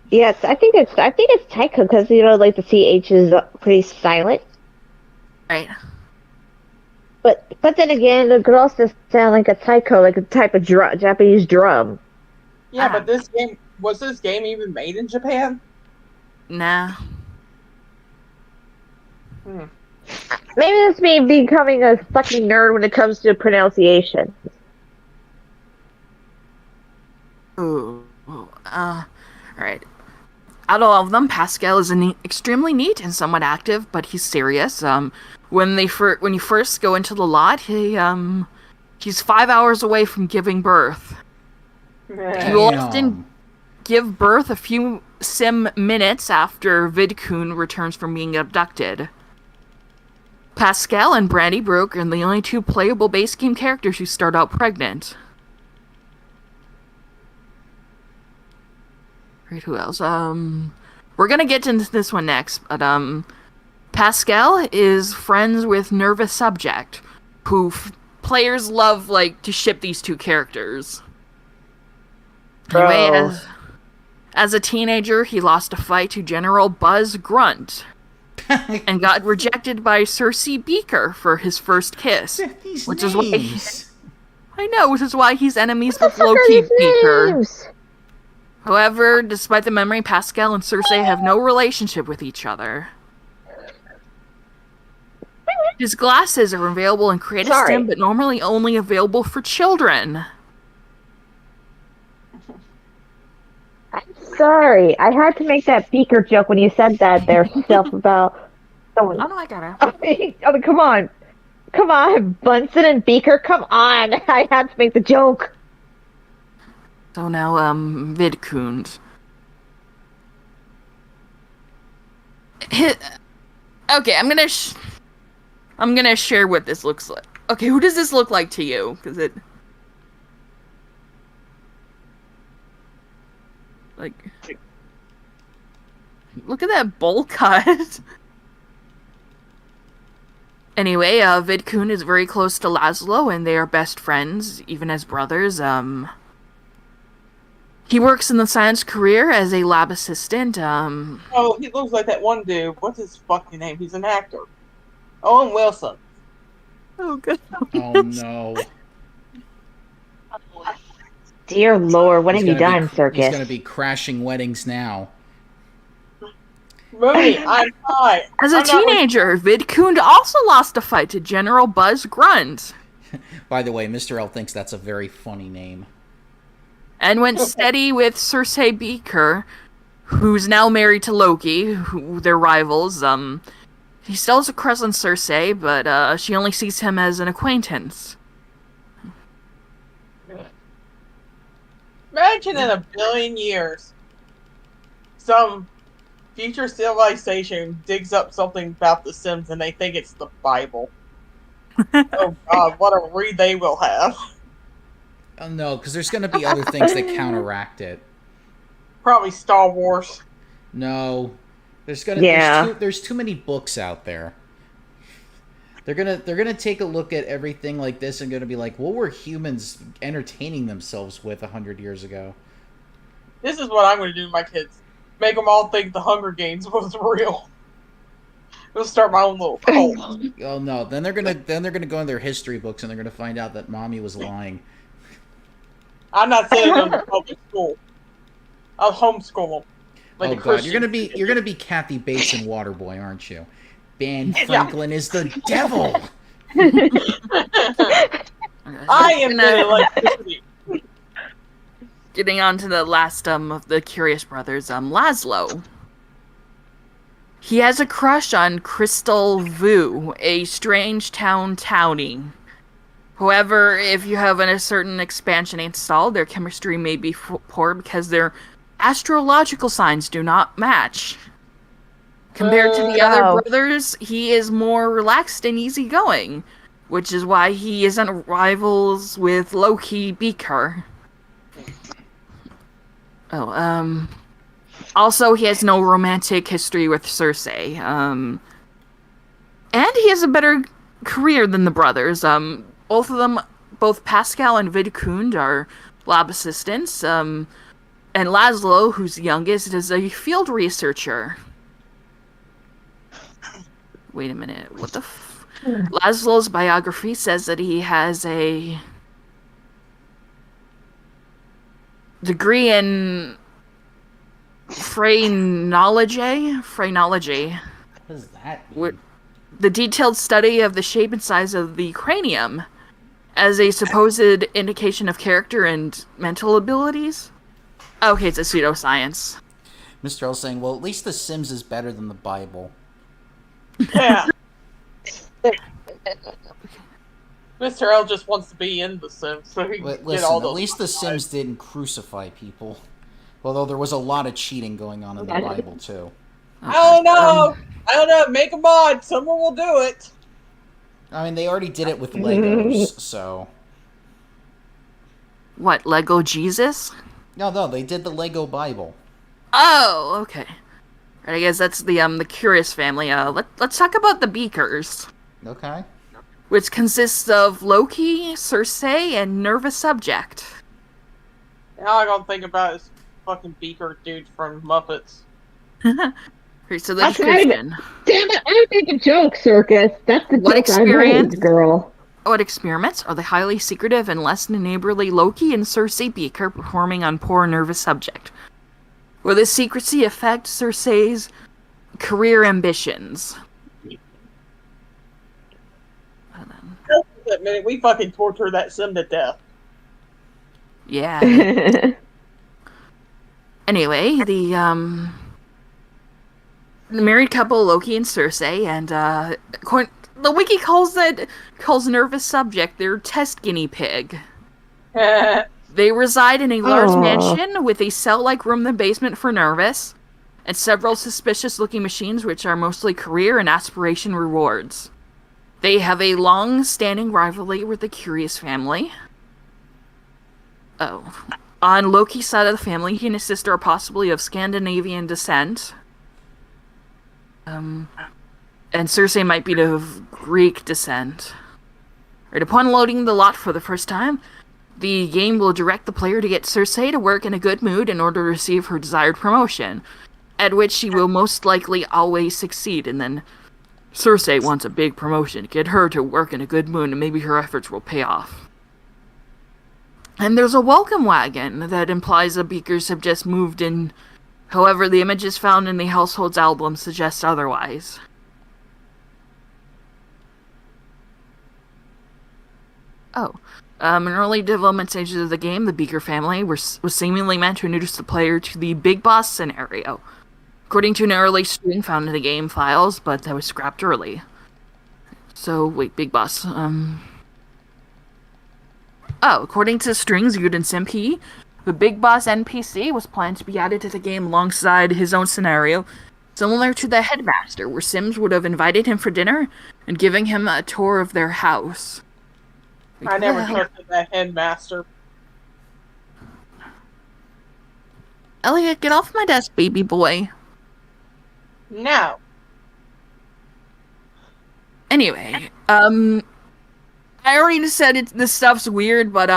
Yes, I think it's Tycho because like the CH is pretty silent. Right. But then again, it could also sound like a taiko, like a type of Japanese drum. Yeah, but this game even made in Japan? Nah. Maybe that's me becoming a fucking nerd when it comes to pronunciation. Ooh. Alright. Out of all of them, Pascal is extremely neat and somewhat active, but he's serious. When you first go into the lot, he's 5 hours away from giving birth. He will often give birth a few sim minutes after Vidkun returns from being abducted. Pascal and Brandy Brook are the only 2 playable base game characters who start out pregnant. Right, who else? We're gonna get into this one next, but Pascal is friends with Nervous Subject, who players love to ship these 2 characters. Anyway, as a teenager, he lost a fight to General Buzz Grunt and got rejected by Cersei Beaker for his first kiss, which is why he's enemies with Loki Beaker. However, despite the memory, Pascal and Cersei have no relationship with each other. His glasses are available in Creative Sim, but normally only available for children. I'm sorry. I had to make that Beaker joke when you said that there, Sylph, about someone. Oh no, I got it. I mean, come on. Come on, Bunsen and Beaker, come on. I had to make the joke. So now, Vidkund. Okay, I'm gonna share what this looks like. Okay, who does this look like to you? Because it, like, look at that bowl cut. Anyway, Vidkun is very close to Laszlo, and they are best friends, even as brothers. He works in the science career as a lab assistant. Oh, he looks like that one dude. What's his fucking name? He's an actor. Owen Wilson. Oh god. Oh no. Dear Lord, what He's have you gonna done, He's Circus? gonna be crashing weddings now. Mooney, I'm high. As a I'm not teenager, Vidkun also lost a fight to General Buzz Grunt, By the way, Mr. L thinks that's a very funny name. and went steady with Cersei Beaker, who's now married to Loki, who they're rivals. He still has a crush on Cersei, but she only sees him as an acquaintance. Imagine in a billion years, some future civilization digs up something about the Sims and they think it's the Bible. Oh god, what a read they will have. Oh no, because there's gonna be other things that counteract it. Probably Star Wars. No, there's Yeah. there's too many books out there. They're gonna take a look at everything like this and gonna be like, what were humans entertaining themselves with 100 years ago? This is what I'm going to do to my kids. Make them all think the Hunger Games was real. We'll start my own little cult. Oh no, then they're gonna go in their history books and they're gonna find out that mommy was lying. I'm not sending them to public school. I'll homeschool them. Like Oh a god, Christian. you're gonna be Kathy Bates in Waterboy, aren't you? Ben Franklin is the devil. I am the electricity. Getting on to the last of the Curious Brothers, Laszlo. He has a crush on Crystal Vu, a strange town townie. However, if you have a certain expansion installed, their chemistry may be poor because their astrological signs do not match. Compared to the other Oh. brothers, he is more relaxed and easygoing, which is why he isn't rivals with Loki Beaker. Oh, also, he has no romantic history with Cersei. And he has a better career than the brothers. Both of them, both Pascal and Vidkun, are lab assistants. And Laszlo, who's the youngest, is a field researcher. Wait a minute, what the Laszlo's biography says that he has a degree in phrenology. What does that mean? The detailed study of the shape and size of the cranium as a supposed indication of character and mental abilities. Okay, it's a pseudoscience. Mr. L saying, well, at least The Sims is better than the Bible. Yeah. Mr. L just wants to be in The Sims, so he can get Listen, all at those. least The Sims didn't crucify people. Although there was a lot of cheating going on in the Bible, too. I don't know. I don't know. Make a mod. Someone will do it. I mean, they already did it with Legos, so... What, Lego Jesus? No, they did the Lego Bible. Oh, okay. Right, I guess that's the Curious family. Let's talk about the Beakers, Okay. which consists of Loki, Cersei, and Nervous Subject. All I gotta think about is fucking Beaker dude from Muppets. Okay, so the That's not even- description. Damn it, I made the joke, Circus. That's the What joke experience? I made, girl. What experiments are the highly secretive and less than neighborly Loki and Cersei Beaker performing on poor Nervous Subject? Will this secrecy affect Cersei's career ambitions? That minute we fucking torture that sim to death. Yeah. Anyway, the married couple Loki and Cersei, and the wiki calls Nervous Subject their test guinea pig. They reside in a large Aw. mansion with a cell-like room in the basement for Nervous, and several suspicious-looking machines which are mostly career and aspiration rewards. They have a long-standing rivalry with the Curious family. Oh. On Loki's side of the family, he and his sister are possibly of Scandinavian descent. And Cersei might be of Greek descent. Right, upon loading the lot for the first time, the game will direct the player to get Cersei to work in a good mood in order to receive her desired promotion, at which she will most likely always succeed, and then Cersei wants a big promotion. Get her to work in a good mood, and maybe her efforts will pay off. And there's a welcome wagon that implies the Beakers have just moved in. However, the images found in the household's album suggest otherwise. Oh. In early development stages of the game, the Beaker family was seemingly meant to introduce the player to the Big Boss scenario, according to an early string found in the game files, but that was scrapped early. So, wait, Big Boss, Oh, according to strings viewed in SimP, the Big Boss NPC was planned to be added to the game alongside his own scenario, similar to the Headmaster, where Sims would have invited him for dinner and giving him a tour of their house. I never trusted that Headmaster. Elliot, get off my desk, baby boy. No. Anyway, I already said this stuff's weird, but,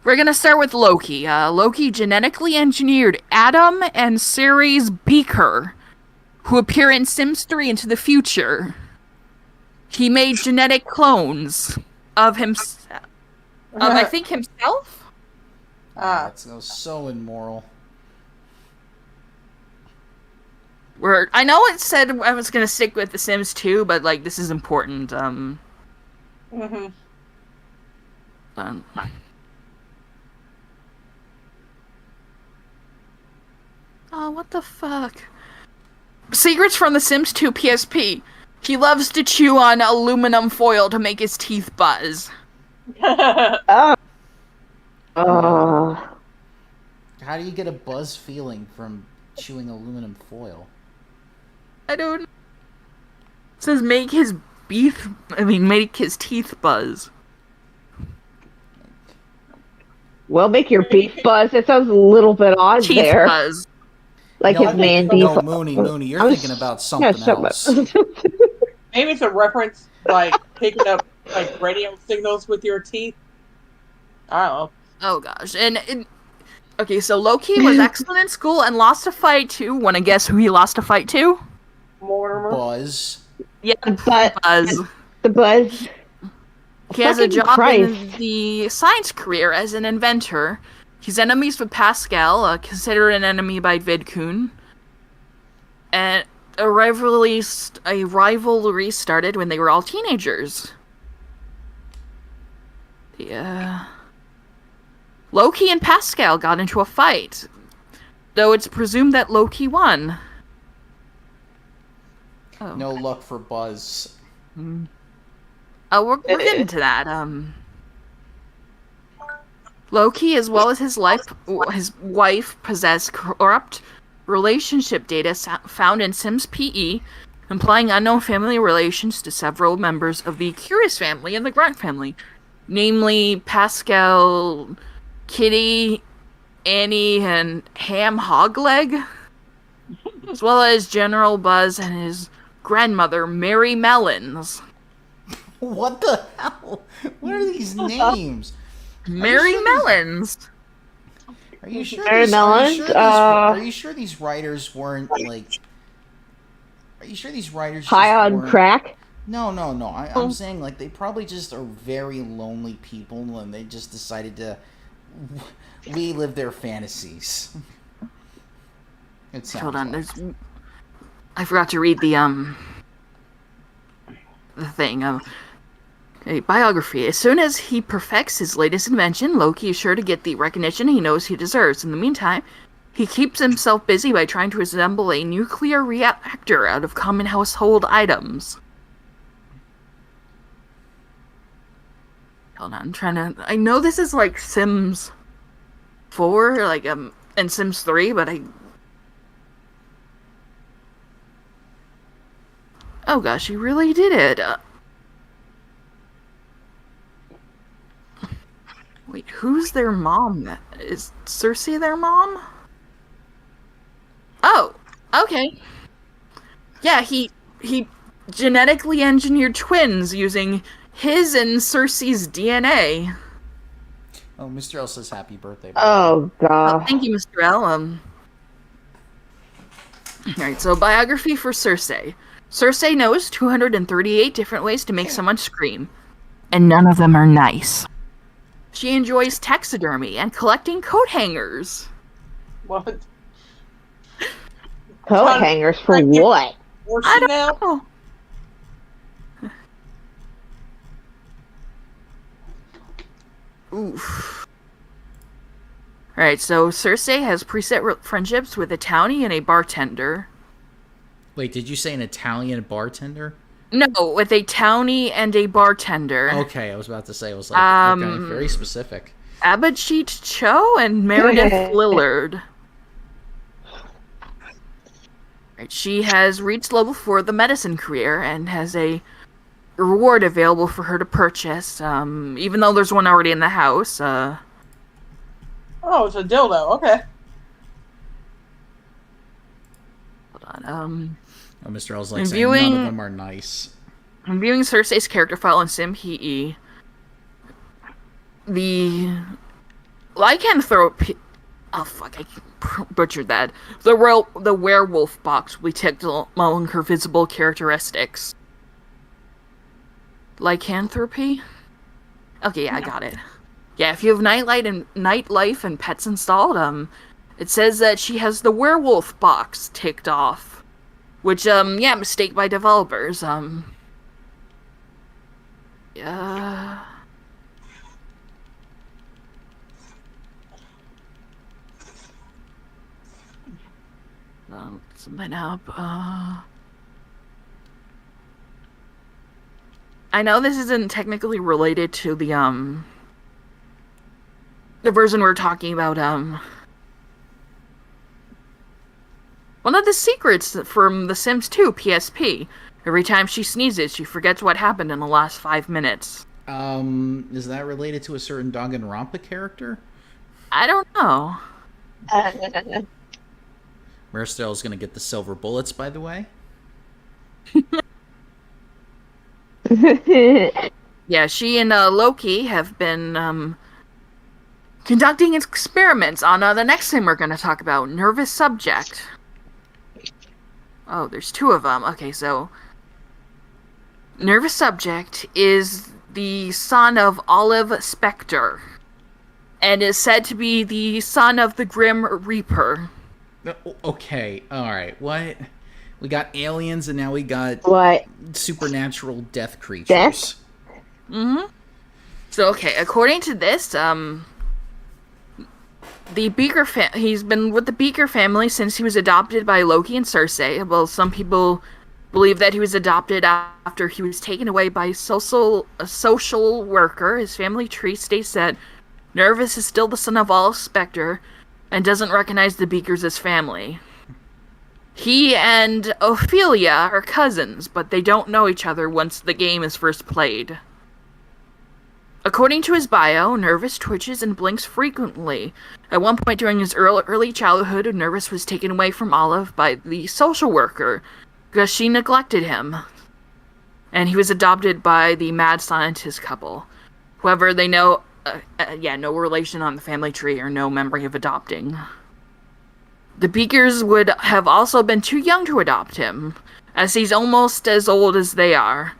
we're gonna start with Loki. Loki genetically engineered Adam and Ceres Beaker, who appear in Sims 3 Into the Future. He made genetic clones of himself. I think himself? That's so immoral. I know it said I was gonna stick with The Sims 2, but, like, this is important. Oh, what the fuck? Secrets from The Sims 2 PSP. He loves to chew on aluminum foil to make his teeth buzz. Oh. How do you get a buzz feeling from chewing aluminum foil? I don't. It says make his make his teeth buzz. Well, make your beef buzz. It sounds a little bit odd Teeth there. buzz. Like No, his man beef. No, Mooney, you're thinking about something else. Maybe it's a reference, like, picking up, like, radio signals with your teeth. I don't know. Oh gosh, okay, so Loki was excellent in school and lost a fight to. Wanna guess who he lost a fight to? Mortimer. Buzz. Yeah, But Buzz. the buzz. He has a Fucking job Christ. in the science career as an inventor. He's enemies with Pascal, considered an enemy by Vidkun. And a rivalry started when they were all teenagers. Yeah. Loki and Pascal got into a fight, though it's presumed that Loki won. Oh. No luck for Buzz. We're getting to that. Loki, as well as his wife, possess corrupt relationship data found in Sims PE, implying unknown family relations to several members of the Curious family and the Grunt family, namely Pascal, Kitty, Annie, and Ham Hogleg, as well as General Buzz and his grandmother, Mary Mellons. What the hell? What are these names? Mary Mellons. Are you sure? Mary Mellons? Are you sure these writers weren't like? Are you sure these writers High just on weren't- crack. No. I'm saying like they probably just are very lonely people, and they just decided to relive their fantasies. It sounds Hold on, like. I forgot to read the thing. A biography. As soon as he perfects his latest invention, Loki is sure to get the recognition he knows he deserves. In the meantime, he keeps himself busy by trying to assemble a nuclear reactor out of common household items. Hold on, I know this is like Sims 4, and Sims 3, but Oh gosh, he really did it. Wait, who's their mom? Is Cersei their mom? Oh, okay. Yeah, he genetically engineered twins using his and Cersei's DNA. Oh, Mr. L says happy birthday. Oh Oh, god. thank you, Mr. L. Alright, so biography for Cersei. Cersei knows 238 different ways to make someone scream, and none of them are nice. She enjoys taxidermy and collecting coat hangers. What? Coat hangers for what? Where's I she don't now? know. Oof. Alright, so Cersei has preset friendships with a townie and a bartender. Wait, did you say an Italian bartender? No, with a townie and a bartender. Okay, I was about to say, I was like, okay, Um, very specific. Abhijit Cho and Meredith Lillard. Right, she has reached level 4 of the medicine career and has a reward available for her to purchase, even though there's one already in the house. Oh, it's a dildo. Okay. Hold on, Oh, Mr. L's like I'm saying none viewing- of them are nice. I'm viewing Cersei's character file in SimHE. The lycanthrope. Oh fuck! I butchered that. The werewolf box will be ticked among her visible characteristics. Lycanthropy. Okay, yeah, I got it. Yeah, if you have nightlife and pets installed, it says that she has the werewolf box ticked off, which yeah, mistake by developers. Yeah. Something up. I know this isn't technically related to the version we're talking about. One of the secrets from The Sims 2 PSP. Every time she sneezes, she forgets what happened in the last 5 minutes. Is that related to a certain Danganronpa character? I don't know. Maristel's gonna get the silver bullets, by the way. Yeah, she and Loki have been conducting experiments on the next thing we're going to talk about, nervous subject. Oh, there's 2 of them. Okay, so nervous subject is the son of Olive Spectre and is said to be the son of the Grim Reaper. Okay, alright, what? We got aliens and now we got What? supernatural death creatures. Death? Mm-hmm. So, okay, according to this, the Beaker he's been with the Beaker family since he was adopted by Loki and Cersei. Well, some people believe that he was adopted after he was taken away by a social worker. His family tree states that Nervous is still the son of Olive Spectre and doesn't recognize the Beakers as family. He and Ophelia are cousins, but they don't know each other once the game is first played. According to his bio, Nervous twitches and blinks frequently. At one point during his early childhood, Nervous was taken away from Olive by the social worker because she neglected him. And he was adopted by the mad scientist couple. However, they know, no relation on the family tree or no memory of adopting. The Beakers would have also been too young to adopt him, as he's almost as old as they are.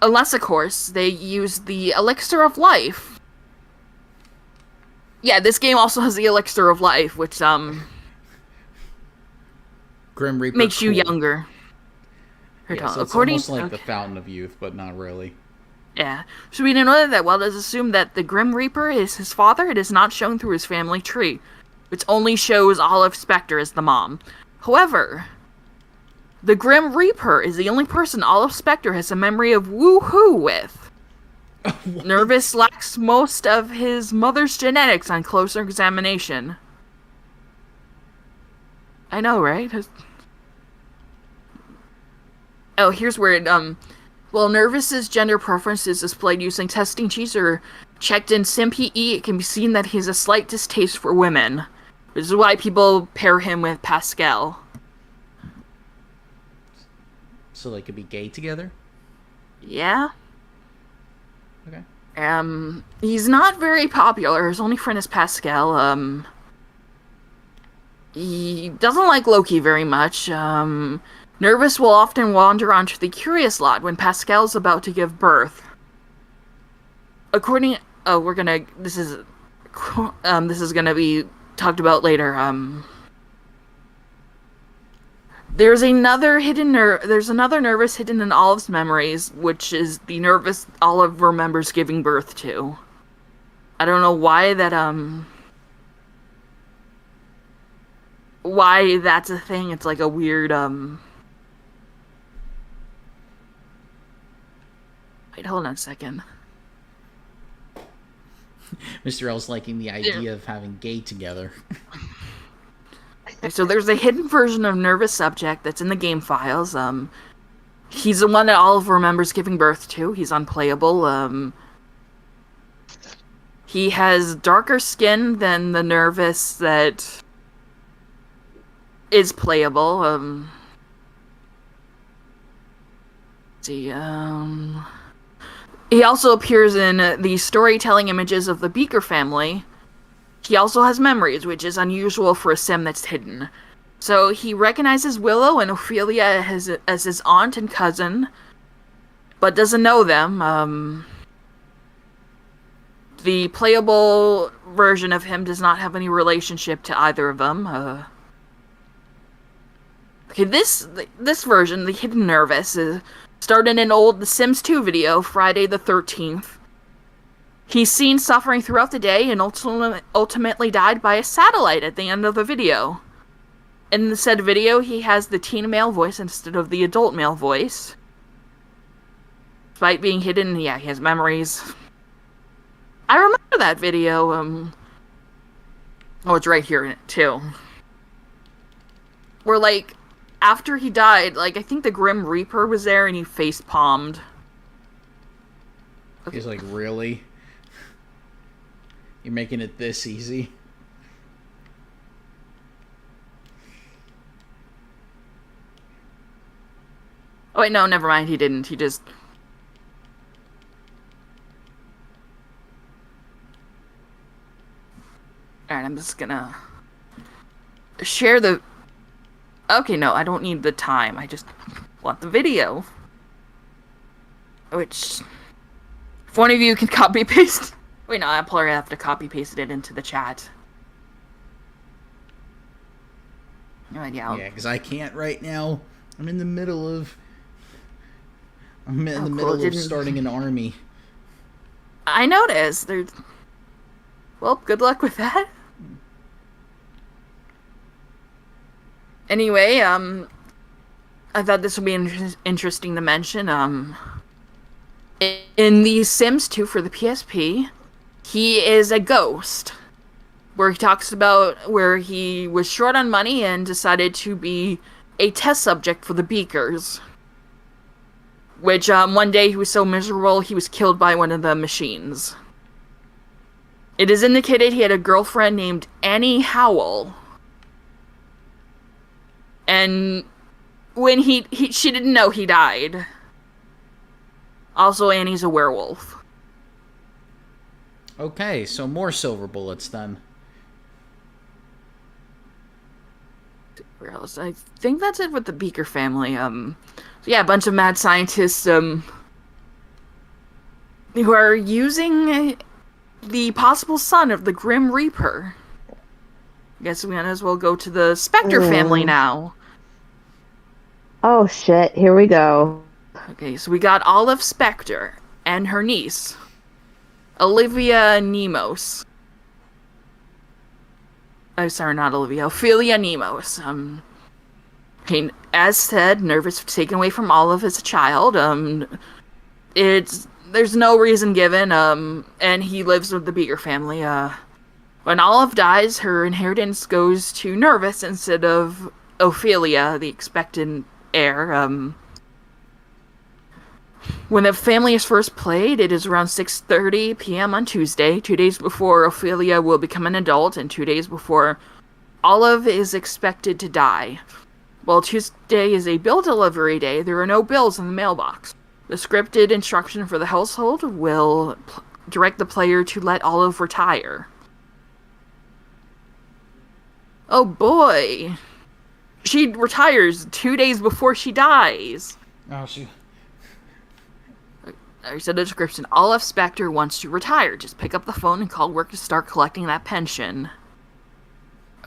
Unless, of course, they use the Elixir of Life. Yeah, this game also has the Elixir of Life, which, Grim Reaper makes you cool. younger. Yeah, so it's almost like the Fountain of Youth, but not really. Yeah. So we know that well, let's assume that the Grim Reaper is his father. It is not shown through his family tree, which only shows Olive Spectre as the mom. However, the Grim Reaper is the only person Olive Spectre has a memory of woohoo with. Nervous lacks most of his mother's genetics on closer examination. I know, right? Oh, here's where it, well, Nervous's gender preference is displayed using testing cheese or checked in SimPE. It can be seen that he has a slight distaste for women, which is why people pair him with Pascal. So they could be gay together? Yeah. Okay. He's not very popular. His only friend is Pascal. He doesn't like Loki very much. Nervous will often wander onto the Curious Lot when Pascal's about to give birth. This is gonna be talked about later. There's another Nervous hidden in Olive's memories, which is the Nervous Olive remembers giving birth to. I don't know why why that's a thing. It's like a weird, Wait, hold on a second. Mr. L's liking the idea of having gay together. So there's a hidden version of Nervous Subject that's in the game files. He's the one that Olive remembers giving birth to. He's unplayable. He has darker skin than the Nervous that is playable. Let's see, he also appears in the storytelling images of the Beaker family. He also has memories, which is unusual for a sim that's hidden. So he recognizes Willow and Ophelia as his aunt and cousin, but doesn't know them. The playable version of him does not have any relationship to either of them. Okay, this version, the Hidden Nervous, started in an old The Sims 2 video, Friday the 13th. He's seen suffering throughout the day and ultimately died by a satellite at the end of the video. In the said video, he has the teen male voice instead of the adult male voice. Despite being hidden, yeah, he has memories. I remember that video. Oh, it's right here in it, too. Where, like, after he died, like, I think the Grim Reaper was there and he face-palmed. Okay. He's like, really? You're making it this easy? Oh, wait, no, never mind. He didn't. He just... Alright, I'm just gonna... share the... Okay, no, I don't need the time. I just want the video. Which... if one of you can copy-paste... Wait, no, I'll probably have to copy-paste it into the chat. Alright, yeah. Yeah, because I can't right now. I'm in the middle of... of starting an army. I noticed. Well, good luck with that. Anyway, I thought this would be interesting to mention. In the Sims 2 for the PSP, he is a ghost. Where he talks about where he was short on money and decided to be a test subject for the Beakers. Which, one day he was so miserable he was killed by one of the machines. It is indicated he had a girlfriend named Annie Howell. And when she didn't know he died. Also, Annie's a werewolf. Okay, so more silver bullets then. Where else? I think that's it with the Beaker family. So yeah, a bunch of mad scientists, who are using the possible son of the Grim Reaper. I guess we might as well go to the Spectre family now. Oh shit, here we go. Okay, so we got Olive Spectre and her niece, Olivia Nemos. Oh, sorry, not Olivia. Ophelia Nemos. As said, Nervous was taken away from Olive as a child. There's no reason given. And he lives with the Beaker family. When Olive dies, her inheritance goes to Nervous instead of Ophelia, the expectant heir. When the family is first played, it is around 6:30 p.m. on Tuesday, 2 days before Ophelia will become an adult and 2 days before Olive is expected to die. While Tuesday is a bill delivery day, there are no bills in the mailbox. The scripted instruction for the household will direct the player to let Olive retire. Oh boy! She retires 2 days before she dies. Oh, she. I said the description. Olive Spector wants to retire. Just pick up the phone and call work to start collecting that pension.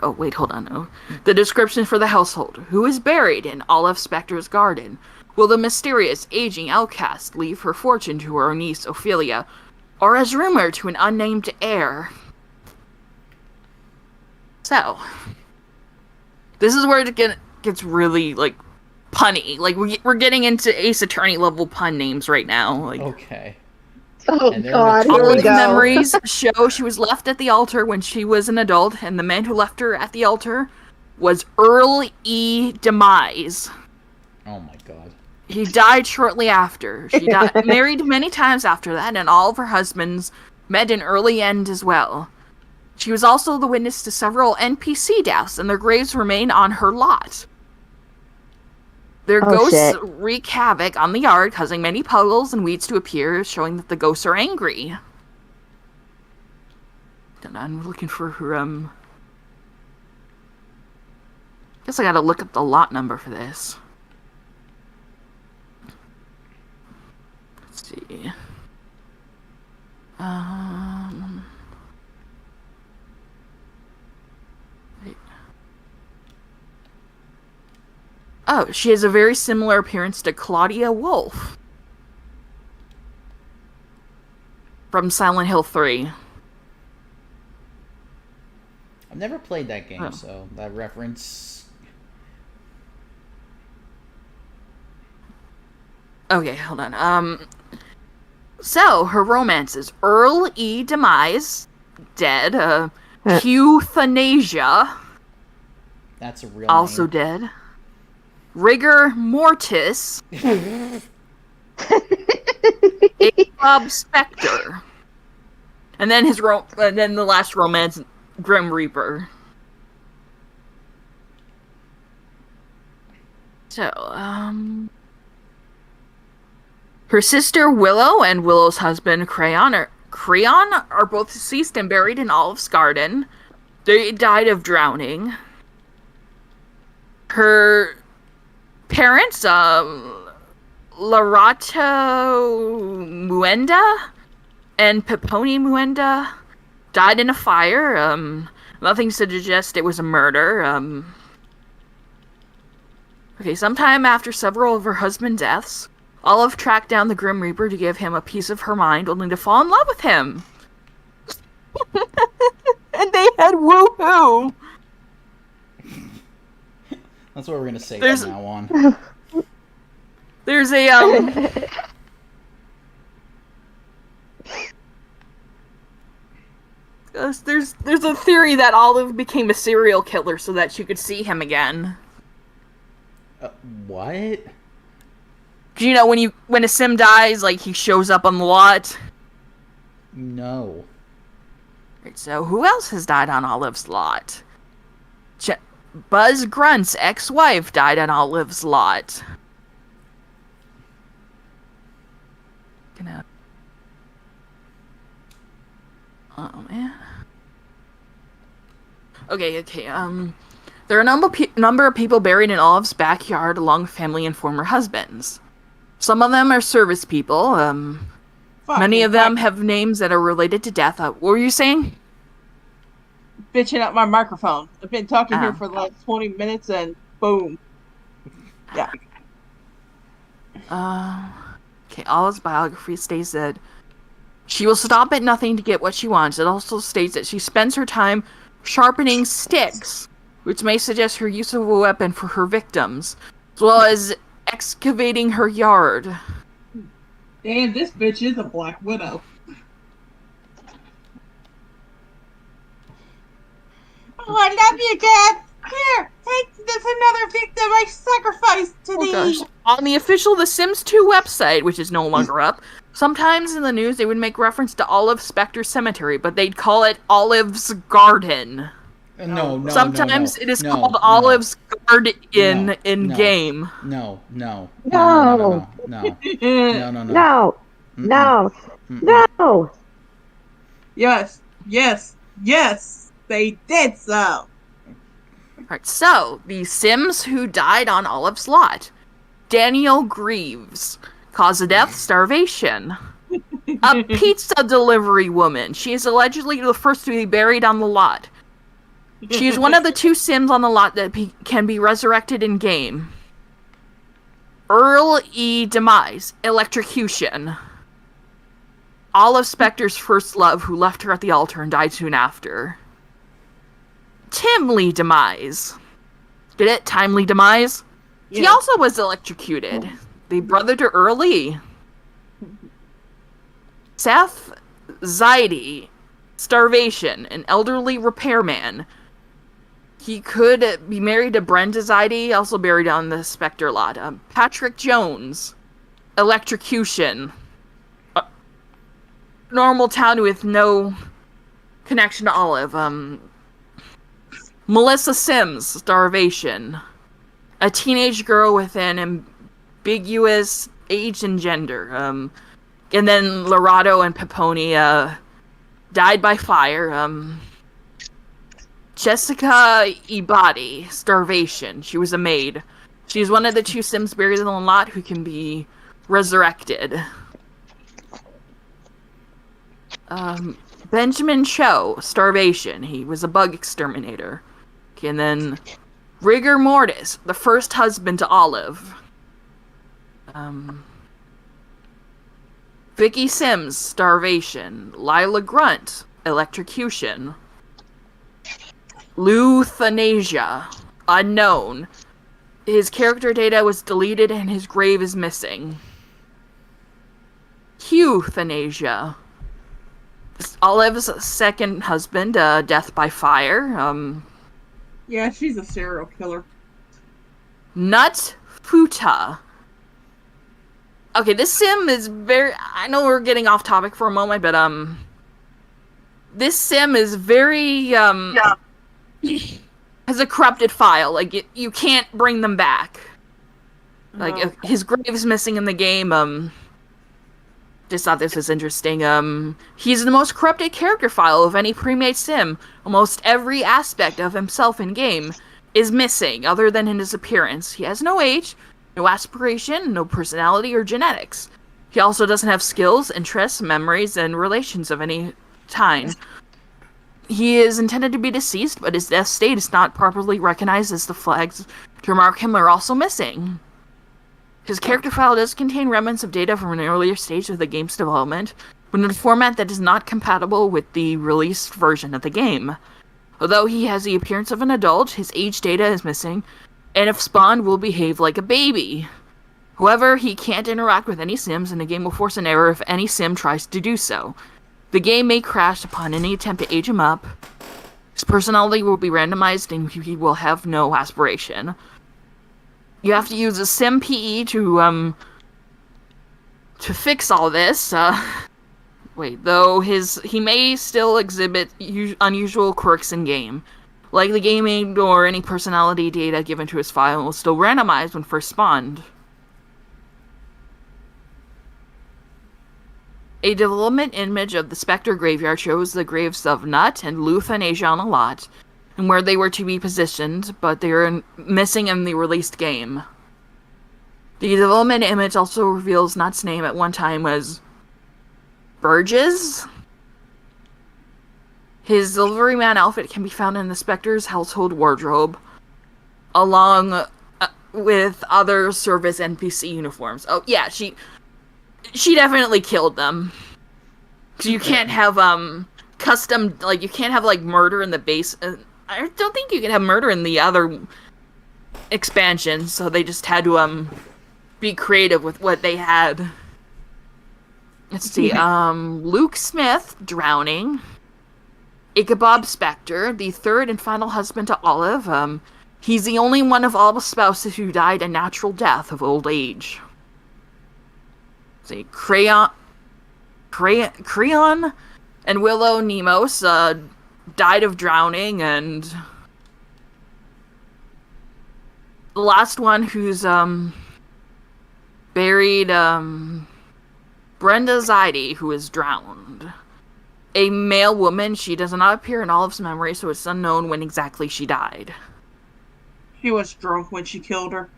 Oh, wait, hold on. Oh. The description for the household. Who is buried in Olive Spector's garden? Will the mysterious, aging outcast leave her fortune to her niece Ophelia, or as rumored to an unnamed heir? So, this is where it gets really, like, punny. Like, we're getting into Ace Attorney level pun names right now. Like, Okay. Oh And they're God, here we Olive's go. memories show she was left at the altar when she was an adult, and the man who left her at the altar was Earl E. Demise. Oh my god. He died shortly after. She married many times after that, and all of her husbands met an early end as well. She was also the witness to several NPC deaths, and their graves remain on her lot. Their ghosts shit. wreak havoc on the yard, causing many puddles and weeds to appear, showing that the ghosts are angry. And I'm looking for her, Guess I gotta look up the lot number for this. Let's see. Wait. Oh, she has a very similar appearance to Claudia Wolf from Silent Hill 3. I've never played that game, Oh. so that reference. Okay, hold on. So, her romances. Earl E. Demise, dead. Euthanasia, That's a real also name. dead. Rigor Mortis, Bob Spector. And then and then the last romance, Grim Reaper. So, her sister Willow and Willow's husband Creon are both deceased and buried in Olive's garden. They died of drowning. Her parents, Larato Muenda and Peponi Muenda, died in a fire. Nothing to suggest it was a murder. Okay, sometime after several of her husband's deaths, Olive tracked down the Grim Reaper to give him a piece of her mind, only to fall in love with him. And they had woohoo! That's what we're gonna say There's- from now on. There's a, there's a theory that Olive became a serial killer so that she could see him again. What? 'Cause, you know, when a sim dies, like, he shows up on the lot. No. Right, so who else has died on Olive's lot? Buzz Grunt's ex-wife died on Olive's lot. Oh, man. Okay. There are a number of people buried in Olive's backyard along with family and former husbands. Some of them are service people. Many of them have names that are related to death. What were you saying? Bitching up my microphone. I've been talking here Oh. for the last 20 minutes and boom. Yeah. Okay, Olive's biography states that she will stop at nothing to get what she wants. It also states that she spends her time sharpening sticks, which may suggest her use of a weapon for her victims, as well as excavating her yard. And this bitch is a Black Widow. Oh, I love you, Dad. Here, take this another victim I sacrificed to Oh thee. gosh. On the official The Sims 2 website, which is no longer up, sometimes in the news they would make reference to Olive Spectre Cemetery, but they'd call it Olive's Garden. No, Sometimes no, it is no, called no, Olive's Garden no, in no. game. No. No. No. No. No. Mm-mm. No. Yes, they did so. Alright, so, the Sims who died on Olive's lot. Danielle Greaves. Cause of death, starvation. A pizza delivery woman. She is allegedly the first to be buried on the lot. She is one of the 2 Sims on the lot that can be resurrected in game. Earl E. Demise. Electrocution. Olive Specter's first love, who left her at the altar and died soon after. Timely Demise. Get it? Timely Demise? Yeah. He also was electrocuted. The brother to Early. Seth Zaidi. Starvation. An elderly repairman. He could be married to Brenda Zaidi, also buried on the Spectre lot. Patrick Jones. Electrocution. Normal town with no connection to Olive. Melissa Sims, starvation. A teenage girl with an ambiguous age and gender. And then Lorado and Peponia died by fire. Jessica Ibadi, starvation. She was a maid. She's one of the 2 Sims buried in the lot who can be resurrected. Benjamin Cho, starvation. He was a bug exterminator. Okay, and then Rigor Mortis, the first husband to Olive. Vicky Sims, starvation. Lila Grunt, electrocution. Euthanasia, unknown. His character data was deleted and his grave is missing. Euthanasia. Olive's second husband, death by fire. Yeah, she's a serial killer. Nut Futa. Okay, this sim is very... I know we're getting off topic for a moment, but, this sim is very, has a corrupted file. Like, you can't bring them back. Like, No. his grave is missing in the game, just thought this was interesting. He's the most corrupted character file of any pre-made sim. Almost every aspect of himself in game is missing, other than in his appearance. He has no age, no aspiration, no personality or genetics. He also doesn't have skills, interests, memories, and relations of any kind. He is intended to be deceased, but his death state is not properly recognized, as the flags to mark him are also missing. His character file does contain remnants of data from an earlier stage of the game's development, but in a format that is not compatible with the released version of the game. Although he has the appearance of an adult, his age data is missing, and if spawned will behave like a baby. However, he can't interact with any Sims, and the game will force an error if any Sim tries to do so. The game may crash upon any attempt to age him up. His personality will be randomized, and he will have no aspiration. You have to use a Sim PE to fix all this. Wait, though he may still exhibit unusual quirks in game. Like the game may ignore any personality data given to his file and will still randomize when first spawned. A development image of the Spectre graveyard shows the graves of Nut and Euthanasia on a lot, and where they were to be positioned, but they are missing in the released game. The development image also reveals Nut's name at one time was Burgess. His deliveryman outfit can be found in the Spectre's household wardrobe, along with other service NPC uniforms. Oh yeah, she definitely killed them. Cause you can't have custom, like, you can't have like murder in the base. I don't think you can have murder in the other expansions, so they just had to be creative with what they had. Let's see. Luke Smith, drowning. Ichabod Spectre, the third and final husband to Olive. He's the only one of all the spouses who died a natural death of old age. See, Creon and Willow Nemos died of drowning, and the last one who's buried Brenda Zaidi, who is drowned. A male woman, she does not appear in Olive's memory, so it's unknown when exactly she died. She was drunk when she killed her.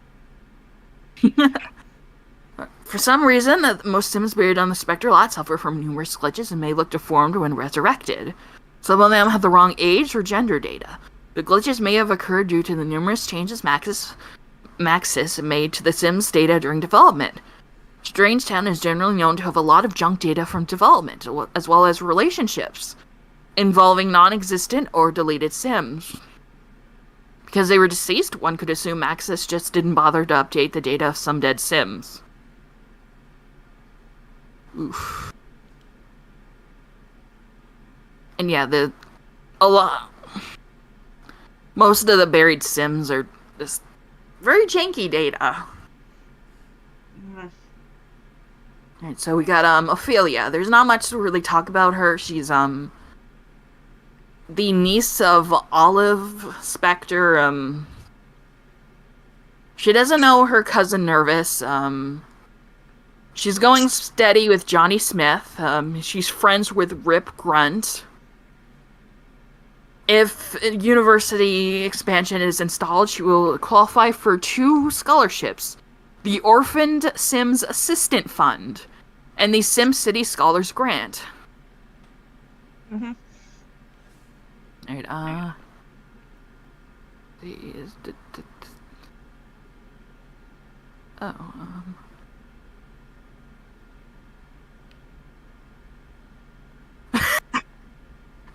For some reason, most Sims buried on the Spectre lot suffer from numerous glitches and may look deformed when resurrected. Some of them have the wrong age or gender data. The glitches may have occurred due to the numerous changes Maxis made to the Sims data during development. Strangetown is generally known to have a lot of junk data from development, as well as relationships involving non-existent or deleted Sims. Because they were deceased, one could assume Maxis just didn't bother to update the data of some dead Sims. Oof. And yeah, most of the buried Sims are just very janky data. Alright, so we got Ophelia. There's not much to really talk about her. She's the niece of Olive Spectre. She doesn't know her cousin Nervous. She's going steady with Johnny Smith. She's friends with Rip Grunt. If university expansion is installed, she will qualify for 2 scholarships. The Orphaned Sims Assistant Fund, and the SimCity Scholars Grant. Mm-hmm. Alright,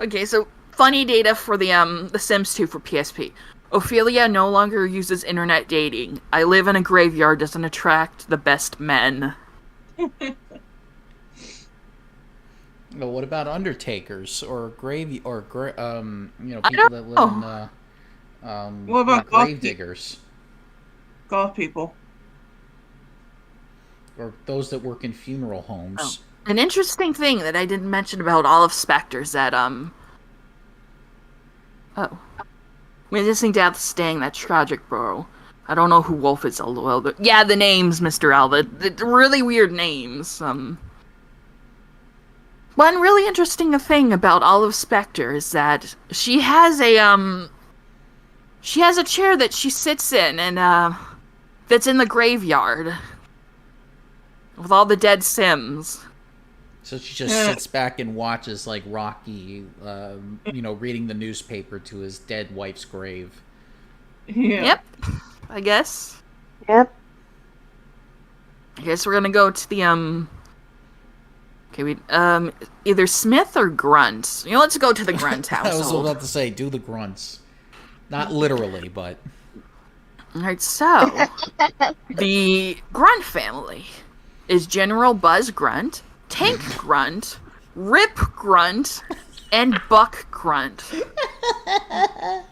Okay, so funny data for the Sims 2 for PSP. Ophelia no longer uses internet dating. I live in a graveyard doesn't attract the best men. Well, what about undertakers or people that live in what about grave diggers goth people? or those that work in funeral homes? Oh. An interesting thing that I didn't mention about Olive Spectre is that witnessing death staying that tragic, bro. I don't know who Wolf is, LOL, but yeah, the names, Mr. Alva. The really weird names. One really interesting thing about Olive Spectre is that she has a chair that she sits in, and that's in the graveyard with all the dead Sims. So she just sits back and watches like Rocky, reading the newspaper to his dead wife's grave. Yeah. Yep, I guess. Yep. I guess we're gonna go to the either Smith or Grunt. Let's go to the Grunt I was household. about to say, do the grunts. Not literally, but... Alright, so the Grunt family is General Buzz Grunt, Tank Grunt, Rip Grunt, and Buck Grunt. I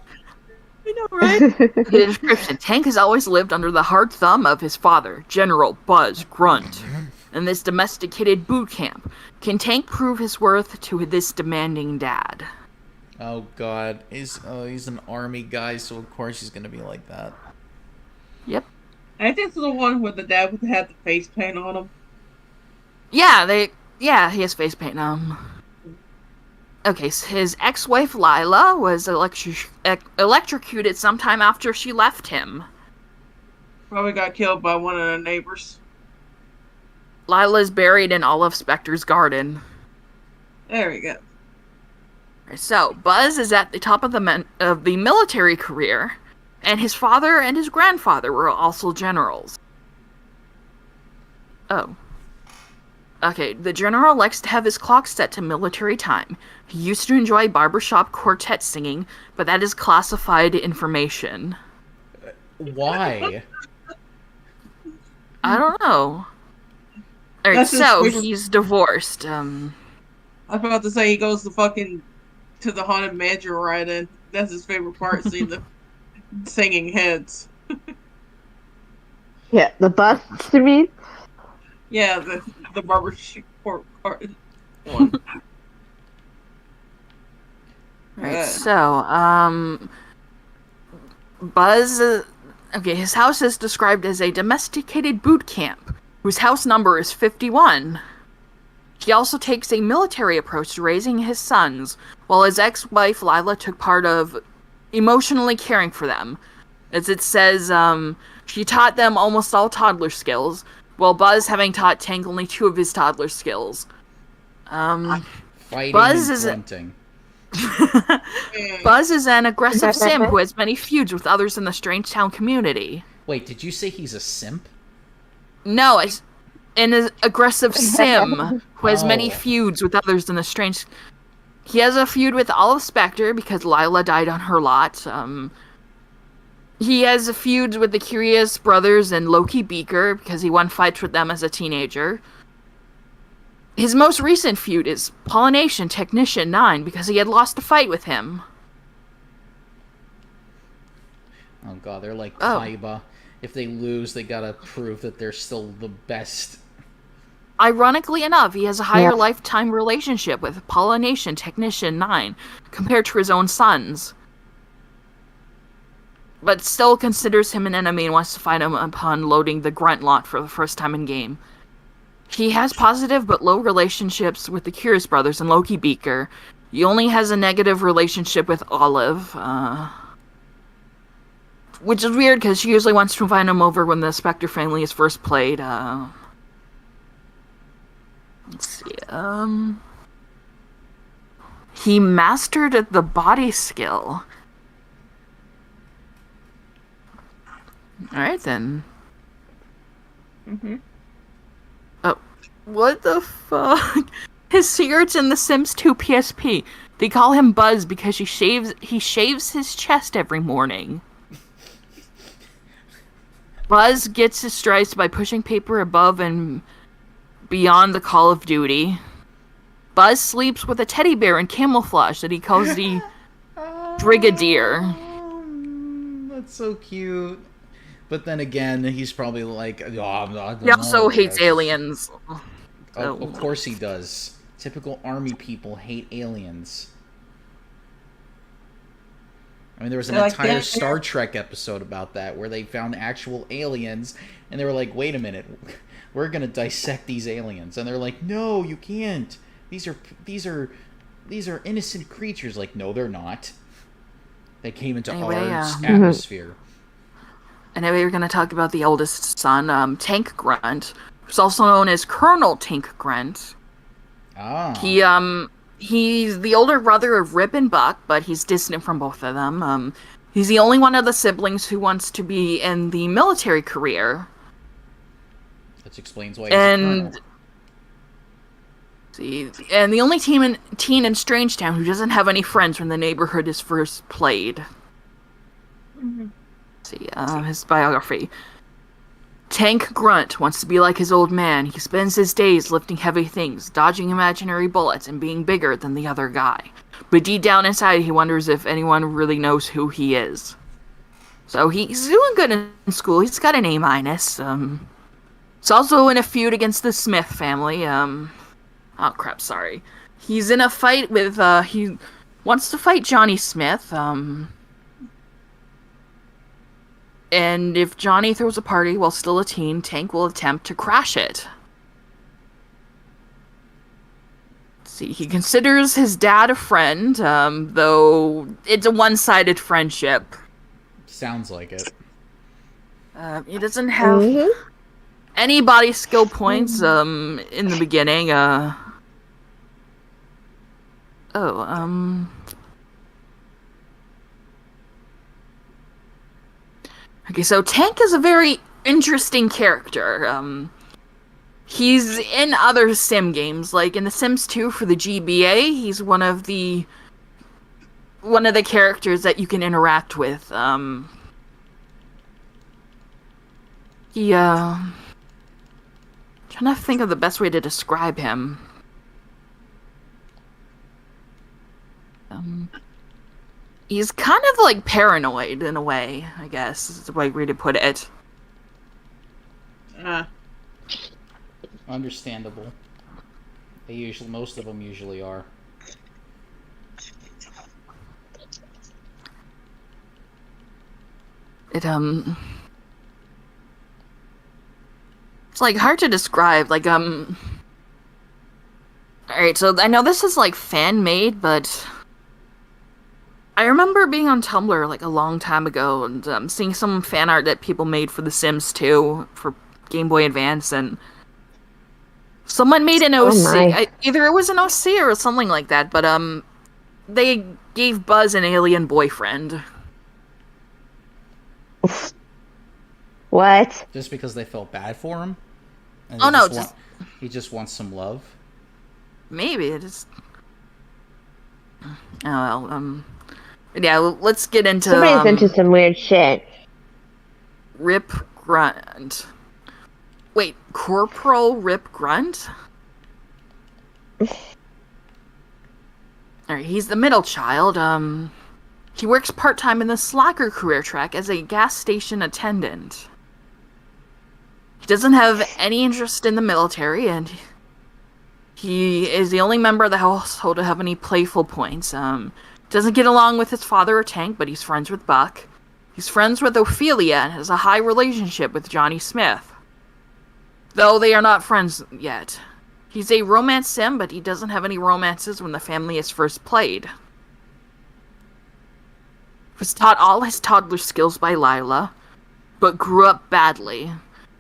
know, right? The description: Tank has always lived under the hard thumb of his father, General Buzz Grunt, in this domesticated boot camp. Can Tank prove his worth to this demanding dad? Oh god, he's an army guy, so of course he's gonna be like that. Yep. I think it's the one where the dad would have the face paint on him. Yeah, he has face paint on him. Okay, so his ex-wife Lila was electrocuted sometime after she left him. Probably got killed by one of the neighbors. Lila is buried in Olive Spectre's garden. There we go. So, Buzz is at the top of the military career, and his father and his grandfather were also generals. Oh. Okay, the general likes to have his clock set to military time. He used to enjoy barbershop quartet singing, but that is classified information. Why? I don't know. Alright, so he's divorced. I was about to say he goes to the haunted mansion right in. That's his favorite part, seeing the singing hits. Yeah, the busts, you mean? Yeah, the barbershop one. Right, so, Buzz, okay, his house is described as a domesticated boot camp, whose house number is 51. He also takes a military approach to raising his sons, while his ex-wife Lila took part of emotionally caring for them. As it says, she taught them almost all toddler skills, while Buzz having taught Tank only 2 of his toddler skills. Fighting Buzz and is grunting. Buzz is an aggressive sim who has many feuds with others in the Strangetown community. Wait, did you say he's a simp? No, it's an aggressive sim who has many Oh. feuds with others in the Strange... He has a feud with Olive Spectre because Lila died on her lot. He has a feud with the Curious Brothers and Loki Beaker because he won fights with them as a teenager. His most recent feud is Pollination Technician 9 because he had lost a fight with him. Oh god, they're like Oh. Kaiba. If they lose, they gotta prove that they're still the best. Ironically enough, he has a higher Yeah. lifetime relationship with Pollination Technician 9 compared to his own sons. But still considers him an enemy and wants to fight him upon loading the Grunt lot for the first time in game. He has positive but low relationships with the Curious Brothers and Loki Beaker. He only has a negative relationship with Olive, which is weird because she usually wants to invite him over when the Spectre family is first played. Let's see, he mastered the body skill. Alright then. Mm-hmm. Oh, what the fuck? His secret's in The Sims 2 PSP. They call him Buzz because he shaves his chest every morning. Buzz gets his stripes by pushing paper above and beyond the Call of Duty. Buzz sleeps with a teddy bear in camouflage that he calls the Brigadier. That's so cute. But then again, he's probably like, oh, I'm not. He also hates aliens. Of course he does. Typical army people hate aliens. I mean, there was an They're like, entire "Yeah, Star Trek episode about that where they found actual aliens, and they were like, "Wait a minute, we're gonna dissect these aliens," and they're like, "No, you can't. These are innocent creatures." Like, no, they're not. They came into Anyway, our yeah. atmosphere. Anyway, we're going to talk about the oldest son, Tank Grunt, who's also known as Colonel Tank Grunt. Ah. He's the older brother of Rip and Buck, but he's distant from both of them. He's the only one of the siblings who wants to be in the military career. That explains why he's a colonel. And the only teen in Strangetown who doesn't have any friends when the neighborhood is first played. His biography. Tank Grunt wants to be like his old man. He spends his days lifting heavy things, dodging imaginary bullets, and being bigger than the other guy. But deep down inside, he wonders if anyone really knows who he is. So he's doing good in school. He's got an A-. He's also in a feud against the Smith family. Oh crap, sorry. He's in a fight with, he wants to fight Johnny Smith, and if Johnny throws a party while still a teen, Tank will attempt to crash it. Let's see, he considers his dad a friend, though it's a one-sided friendship. Sounds like it. He doesn't have any body skill points, in the beginning, Okay, so Tank is a very interesting character. He's in other sim games, like in The Sims 2 for the GBA, he's one of the characters that you can interact with. Trying to think of the best way to describe him. He's kind of like paranoid in a way, I guess, is the way to put it. Understandable. Most of them usually are. It's like hard to describe. Like Alright, so I know this is like fan made, but I remember being on Tumblr like a long time ago and seeing some fan art that people made for The Sims 2 for Game Boy Advance, and someone made an OC. Either it was an OC or something like that, but they gave Buzz an alien boyfriend. What? Just because they felt bad for him? And Oh no, he just wants some love? Maybe it is. Oh well, yeah, let's get into Somebody's into some weird shit. Rip Grunt. Wait, Corporal Rip Grunt? Alright, he's the middle child. He works part-time in the Slacker career track as a gas station attendant. He doesn't have any interest in the military, and he is the only member of the household to have any playful points. Doesn't get along with his father or Tank, but he's friends with Buck. He's friends with Ophelia and has a high relationship with Johnny Smith, though they are not friends yet. He's a romance sim, but he doesn't have any romances when the family is first played. Was taught all his toddler skills by Lila, but grew up badly.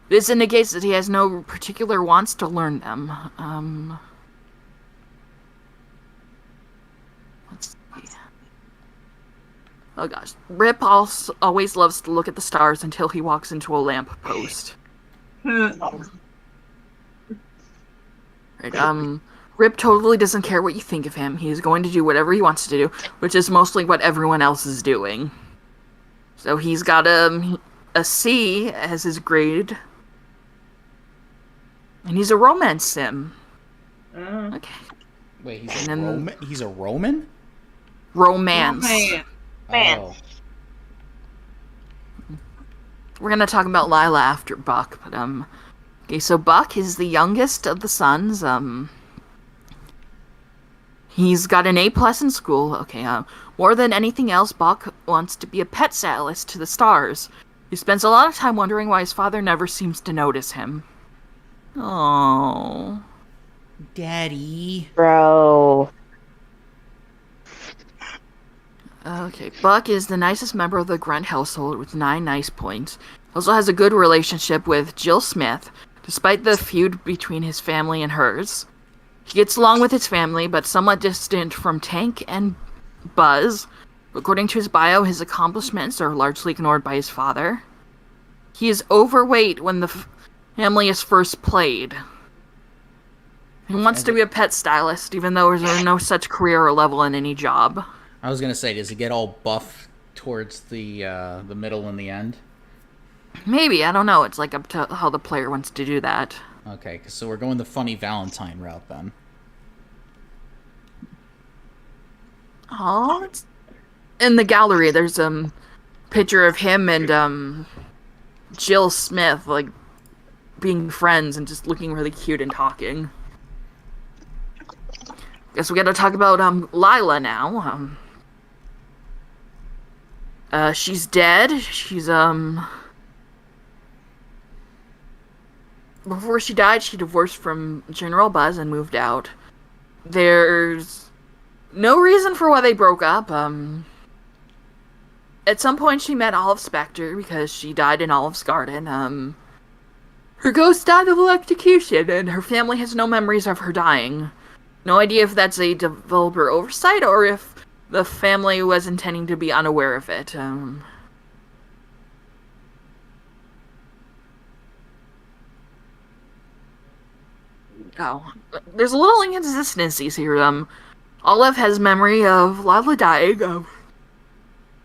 This indicates that he has no particular wants to learn them. Let's see. Oh gosh. Rip always loves to look at the stars until he walks into a lamppost. Right, Rip totally doesn't care what you think of him. He's going to do whatever he wants to do, which is mostly what everyone else is doing. So he's got a C as his grade. And he's a romance sim. Okay. Wait, he's a Roman? Romance. Oh. We're gonna talk about Lila after Buck, but okay, so Buck is the youngest of the sons. He's got an A+ in school. Okay, more than anything else, Buck wants to be a pet stylist to the stars. He spends a lot of time wondering why his father never seems to notice him. Oh, Daddy. Bro. Okay, Buck is the nicest member of the Grunt household with 9 nice points. Also has a good relationship with Jill Smith, despite the feud between his family and hers. He gets along with his family, but somewhat distant from Tank and Buzz. According to his bio, his accomplishments are largely ignored by his father. He is overweight when the family is first played. He wants to be a pet stylist, even though there's no such career or level in any job. I was gonna say, does he get all buff towards the middle and the end? Maybe, I don't know. It's like up to how the player wants to do that. Okay, so we're going the funny Valentine route then. Oh, in the gallery, there's a picture of him and Jill Smith, like, being friends and just looking really cute and talking. Guess we gotta talk about Lila now. She's dead. She's before she died, she divorced from General Buzz and moved out. There's no reason for why they broke up. At some point she met Olive Spectre because she died in Olive's garden. Her ghost died of electrocution, and her family has no memories of her dying. No idea if that's a developer oversight or if the family was intending to be unaware of it. Oh, there's a little inconsistencies here. Olive has memory of Lila dying,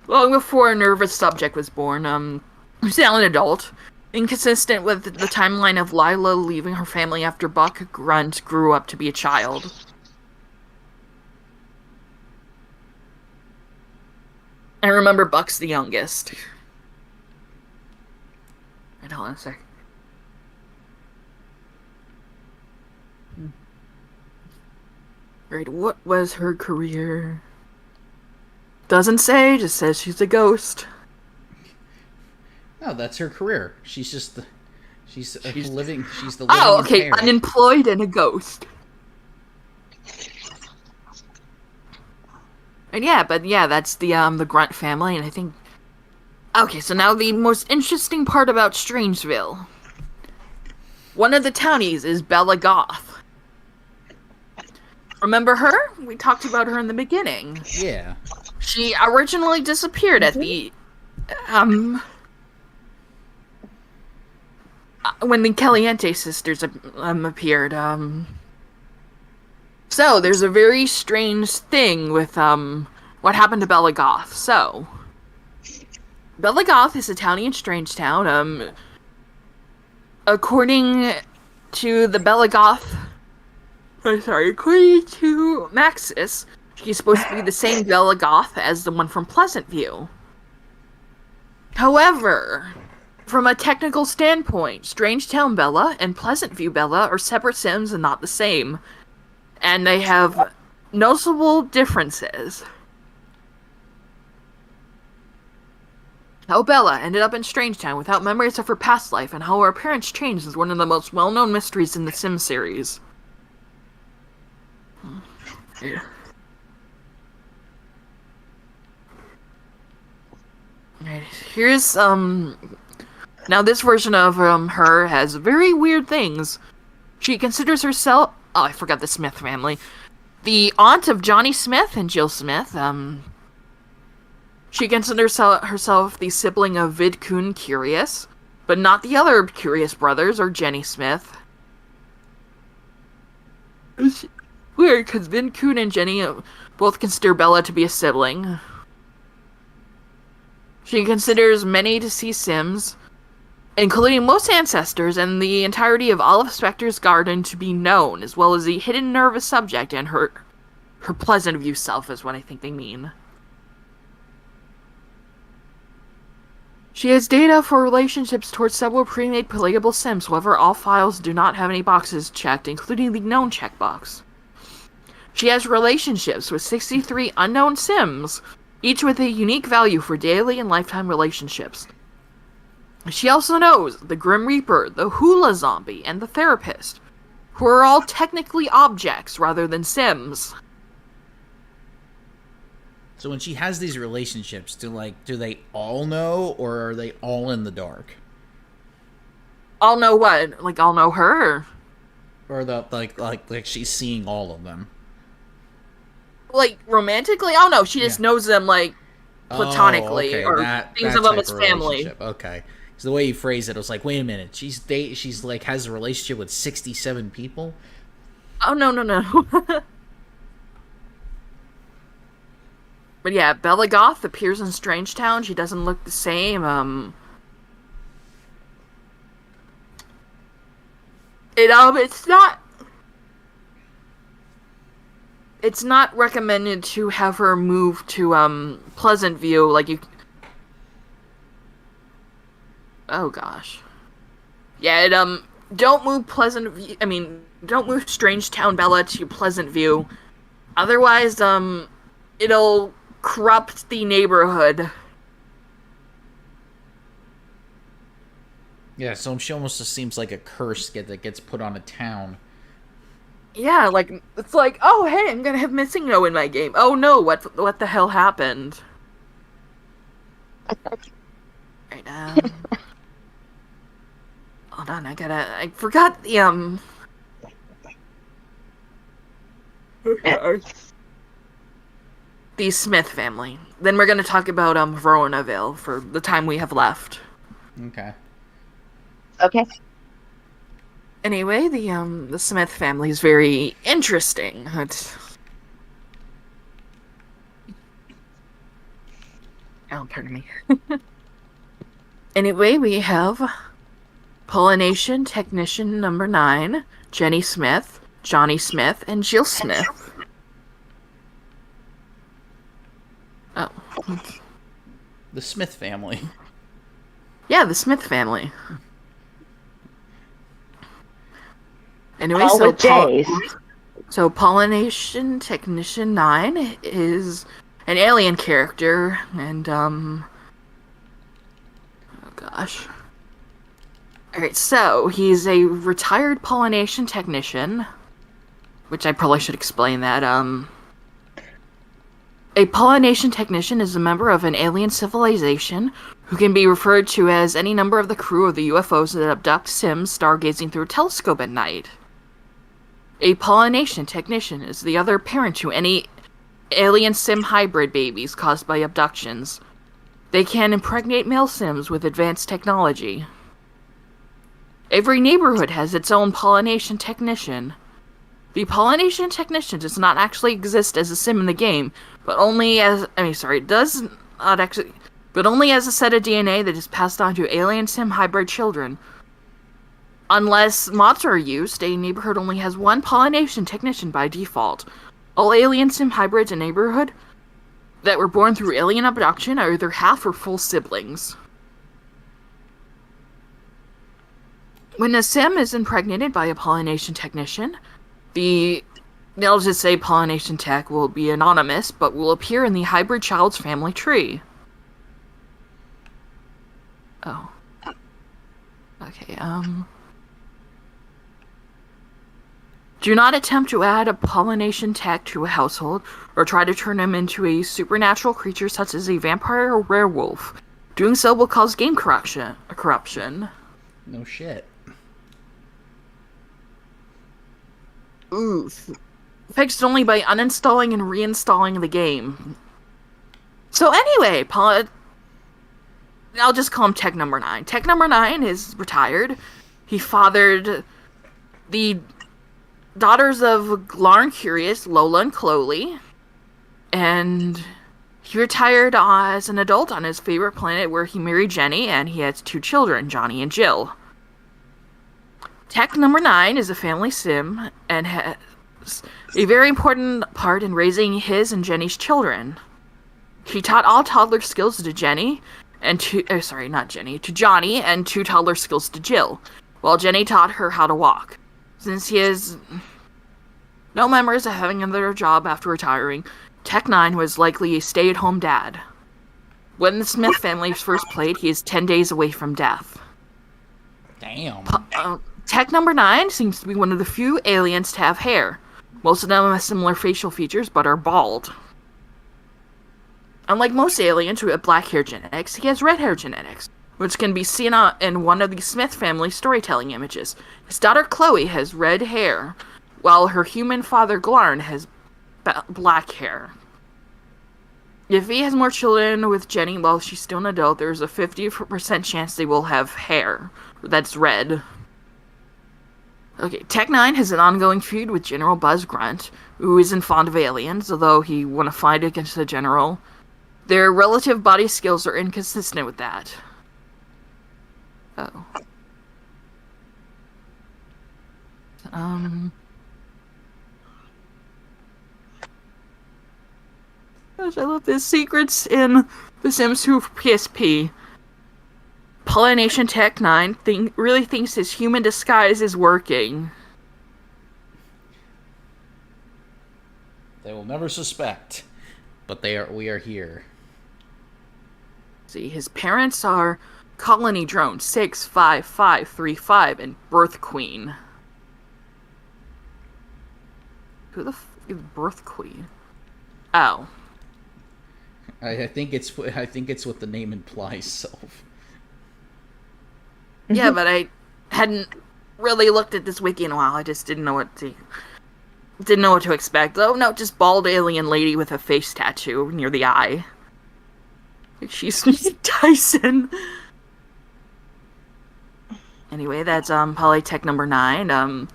long before a nervous subject was born. Who's now an adult. Inconsistent with the timeline of Lila leaving her family after Buck Grunt grew up to be a child. I remember Buck's the youngest. And hold on a sec. Right, what was her career? Doesn't say, just says she's a ghost. No, that's her career. She's just the living Oh, okay, impaired. unemployed and a ghost. And that's the Grunt family, and I think... Okay, so now the most interesting part about Strangeville. One of the townies is Bella Goth. Remember her? We talked about her in the beginning. Yeah. She originally disappeared at the... when the Caliente sisters appeared. So, there's a very strange thing with, what happened to Bella Goth. So, Bella Goth is a townie in Strangetown. According to the Bella Goth... according to Maxis, she's supposed to be the same Bella Goth as the one from Pleasant View. However, from a technical standpoint, Strangetown Bella and Pleasant View Bella are separate sims and not the same. And they have noticeable differences. How Bella ended up in Strangetown without memories of her past life and how her appearance changed is one of the most well-known mysteries in the Sim series. Yeah. Right, here's, now this version of, her has very weird things. She considers herself... Oh, I forgot the Smith family. The aunt of Johnny Smith and Jill Smith, she considers herself the sibling of Vidkun Curious, but not the other Curious brothers or Jenny Smith. It's weird, because Vidkun and Jenny both consider Bella to be a sibling. She considers many deceased Sims, including most ancestors and the entirety of Olive Specter's garden, to be known, as well as the hidden nervous subject and her Pleasant View self is what I think they mean. She has data for relationships towards several pre-made playable Sims, however all files do not have any boxes checked, including the known checkbox. She has relationships with 63 unknown Sims, each with a unique value for daily and lifetime relationships. She also knows the Grim Reaper, the Hula Zombie, and the Therapist, who are all technically objects rather than Sims. So when she has these relationships, do they all know, or are they all in the dark? All know what? Like, all know her? Or like she's seeing all of them? Like, romantically? Oh no, she just knows them, like, platonically, or things of them as family. Okay. So the way you phrased it, I was like, wait a minute, she's like has a relationship with 67 people? Oh, no. But yeah, Bella Goth appears in Strangetown. She doesn't look the same. It's not recommended to have her move to, Pleasant View, like you... Oh, gosh. Yeah, don't move don't move Strangetown Bella to Pleasant View. Otherwise, it'll corrupt the neighborhood. Yeah, so she almost just seems like a curse that gets put on a town. Yeah, like, it's like, oh, hey, I'm gonna have Missing No in my game. Oh, no, what the hell happened? Right, hold on, I forgot the, the Smith family. Then we're gonna talk about, Veronaville for the time we have left. Okay. Okay. Anyway, the Smith family is very interesting. Oh, pardon me. Anyway, we have Pollination Technician number 9, Jenny Smith, Johnny Smith, and Jill Smith. Oh. The Smith family. Yeah, the Smith family. Anyway, All so with J's. So Pollination Technician 9 is an alien character, and oh gosh. Alright, so he's a retired pollination technician, which I probably should explain that. A pollination technician is a member of an alien civilization who can be referred to as any number of the crew of the UFOs that abduct Sims stargazing through a telescope at night. A pollination technician is the other parent to any alien Sim hybrid babies caused by abductions. They can impregnate male Sims with advanced technology. Every neighborhood has its own pollination technician. The pollination technician does not actually exist as a Sim in the game, but only as does not actually, but only as a set of DNA that is passed on to alien Sim hybrid children. Unless mods are used, a neighborhood only has one pollination technician by default. All alien Sim hybrids in a neighborhood that were born through alien abduction are either half or full siblings. When a Sim is impregnated by a pollination technician, they'll just say pollination tech will be anonymous, but will appear in the hybrid child's family tree. Oh. Okay, Do not attempt to add a pollination tech to a household, or try to turn him into a supernatural creature such as a vampire or werewolf. Doing so will cause game corruption. No shit. Oof. Fixed only by uninstalling and reinstalling the game. So anyway, I'll just call him Tech Number 9. Tech Number 9 is retired. He fathered the daughters of Glarn Curious, Lola and Chloe. And he retired as an adult on his favorite planet where he married Jenny, and he has 2 children, Johnny and Jill. Tech Number 9 is a family sim and has a very important part in raising his and Jenny's children. He taught all toddler skills to Jenny and to Johnny, and 2 toddler skills to Jill, while Jenny taught her how to walk. Since he has no memories of having another job after retiring, Tech 9 was likely a stay-at-home dad. When the Smith family first played, he is 10 days away from death. Damn. Tech Number 9 seems to be one of the few aliens to have hair. Most of them have similar facial features, but are bald. Unlike most aliens who have black hair genetics, he has red hair genetics, which can be seen in one of the Smith family storytelling images. His daughter Chloe has red hair, while her human father Glarn has black hair. If he has more children with Jenny while she's still an adult, there's a 50% chance they will have hair that's red. Okay, Tech 9 has an ongoing feud with General Buzz Grunt, who isn't fond of aliens, although he won a fight against the General. Their relative body skills are inconsistent with that. Oh. Gosh, I love this. Secrets in The Sims 2 for PSP. Pollination Tech 9 really thinks his human disguise is working. They will never suspect, but we are here. See, his parents are Colony Drone 65535 and Birth Queen. Who the f is Birth Queen? Oh. I think it's what the name implies, Sylph. Yeah, but I hadn't really looked at this wiki in a while. I just didn't know what to expect. Oh no, just bald alien lady with a face tattoo near the eye. She's Tyson. Anyway, that's Polytech Number 9.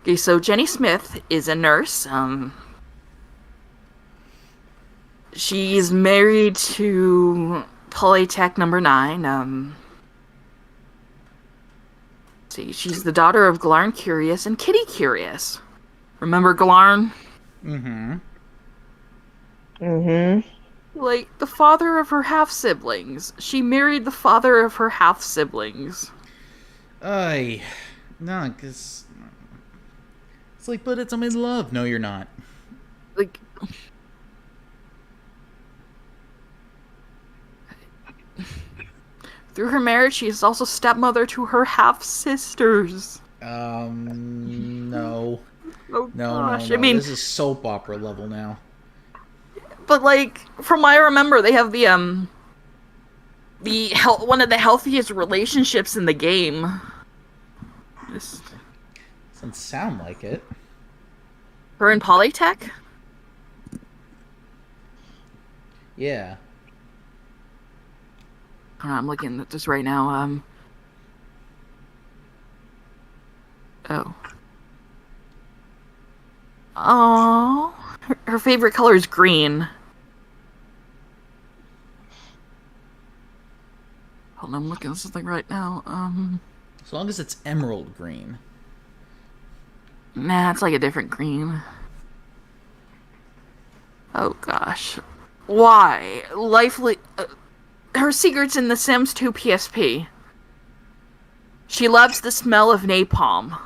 Okay, so Jenny Smith is a nurse. She's married to Polytech Number 9. See, she's the daughter of Glarn Curious and Kitty Curious. Remember Glarn? Mm-hmm. Like, the father of her half-siblings. She married the father of her half-siblings. No, because it's like, but I'm in love. No, you're not. Like, through her marriage, she is also stepmother to her half-sisters. No. Oh No, gosh. no. I mean, This is soap opera level now. but like, from what I remember, they have the one of the healthiest relationships in the game. Just Doesn't sound like it. her and Polytech. Yeah. I'm looking at this right now. Oh. Oh. Her favorite color is green. Hold on, I'm looking at something right now. As long as it's emerald green. Nah, it's like a different green. Oh gosh. Why? Her secret's in The Sims 2 PSP. She loves the smell of napalm.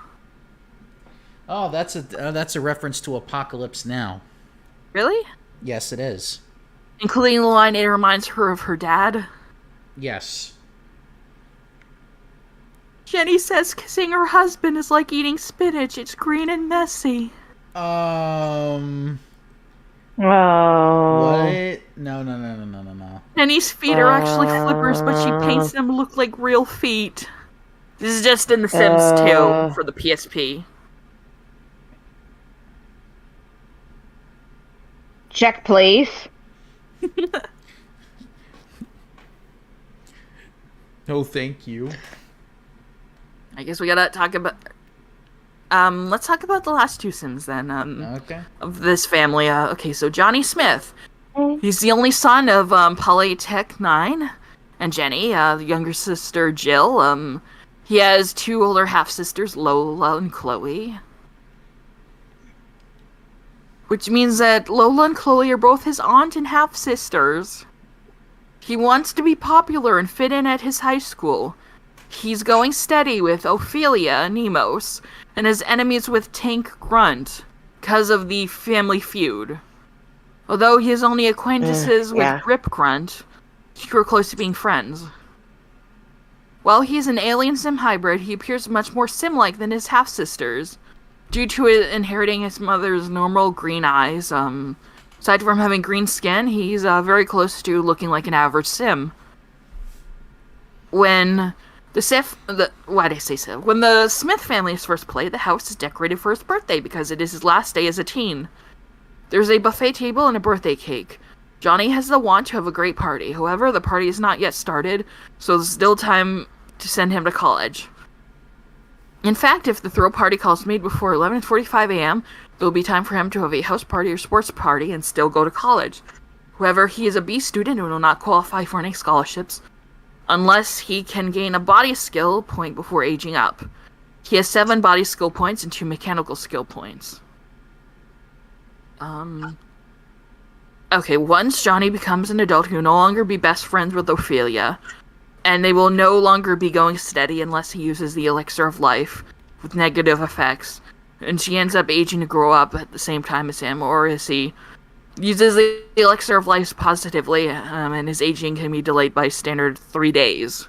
Oh, that's a reference to Apocalypse Now. Really? Yes, it is. Including the line, it reminds her of her dad. Yes. Jenny says kissing her husband is like eating spinach. It's green and messy. Oh. What? No. Jenny's feet are actually flippers, but she paints them look like real feet. This is just in The Sims 2 for the PSP. Check, please. No, thank you. I guess we gotta talk about... let's talk about the last two Sims then, Okay. of this family. Okay, so Johnny Smith. He's the only son of, Polytech 9 and Jenny, the younger sister Jill. He has two older half-sisters, Lola and Chloe. Which means that Lola and Chloe are both his aunt and half-sisters. He wants to be popular and fit in at his high school. He's going steady with Ophelia and Nemos, and his enemies with Tank Grunt, because of the family feud. Although he has only acquaintances with Grip Grunt, he grew close to being friends. While he's an alien sim hybrid, he appears much more sim-like than his half-sisters, due to inheriting his mother's normal green eyes. Aside from having green skin, he's very close to looking like an average sim. When When the Smith family is first played, the house is decorated for his birthday because it is his last day as a teen. There's a buffet table and a birthday cake. Johnny has the want to have a great party. However, the party is not yet started, so there's still time to send him to college. In fact, if the throw party call is made before 11:45 a.m., there will be time for him to have a house party or sports party and still go to college. However, he is a B student and will not qualify for any scholarships, unless he can gain a body skill point before aging up. He has 7 body skill points and 2 mechanical skill points. Okay, once Johnny becomes an adult, he will no longer be best friends with Ophelia, and they will no longer be going steady unless he uses the elixir of life with negative effects, and she ends up aging to grow up at the same time as him, or as he uses the elixir of life positively, and his aging can be delayed by standard 3 days.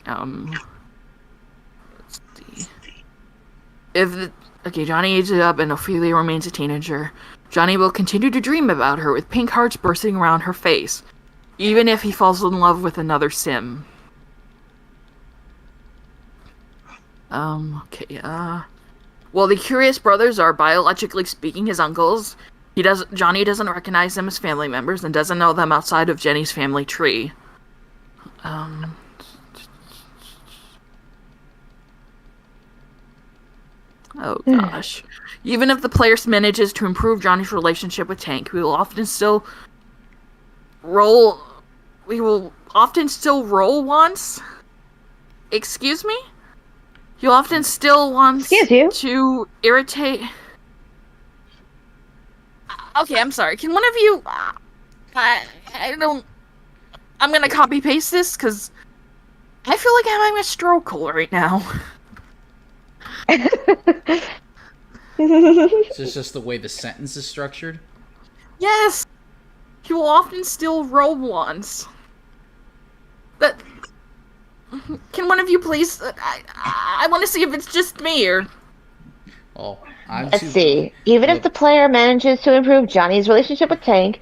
Let's see. Johnny ages up and Ophelia remains a teenager. Johnny will continue to dream about her with pink hearts bursting around her face, even if he falls in love with another sim. Well, the Curious brothers are biologically speaking his uncles. Johnny doesn't recognize them as family members and doesn't know them outside of Jenny's family tree. Oh gosh. Even if the player manages to improve Johnny's relationship with Tank, we will often still roll once. Excuse me? You'll often still want to irritate. Okay, I'm sorry. Can one of you I don't. I'm gonna copy paste this because I feel like I'm having a stroke right now. Is this just the way the sentence is structured? Yes, he will often steal roll-ons. That. Can one of you please? I want to see if it's just me or. Oh, I'm Let's too. see. Even if the player manages to improve Johnny's relationship with Tank,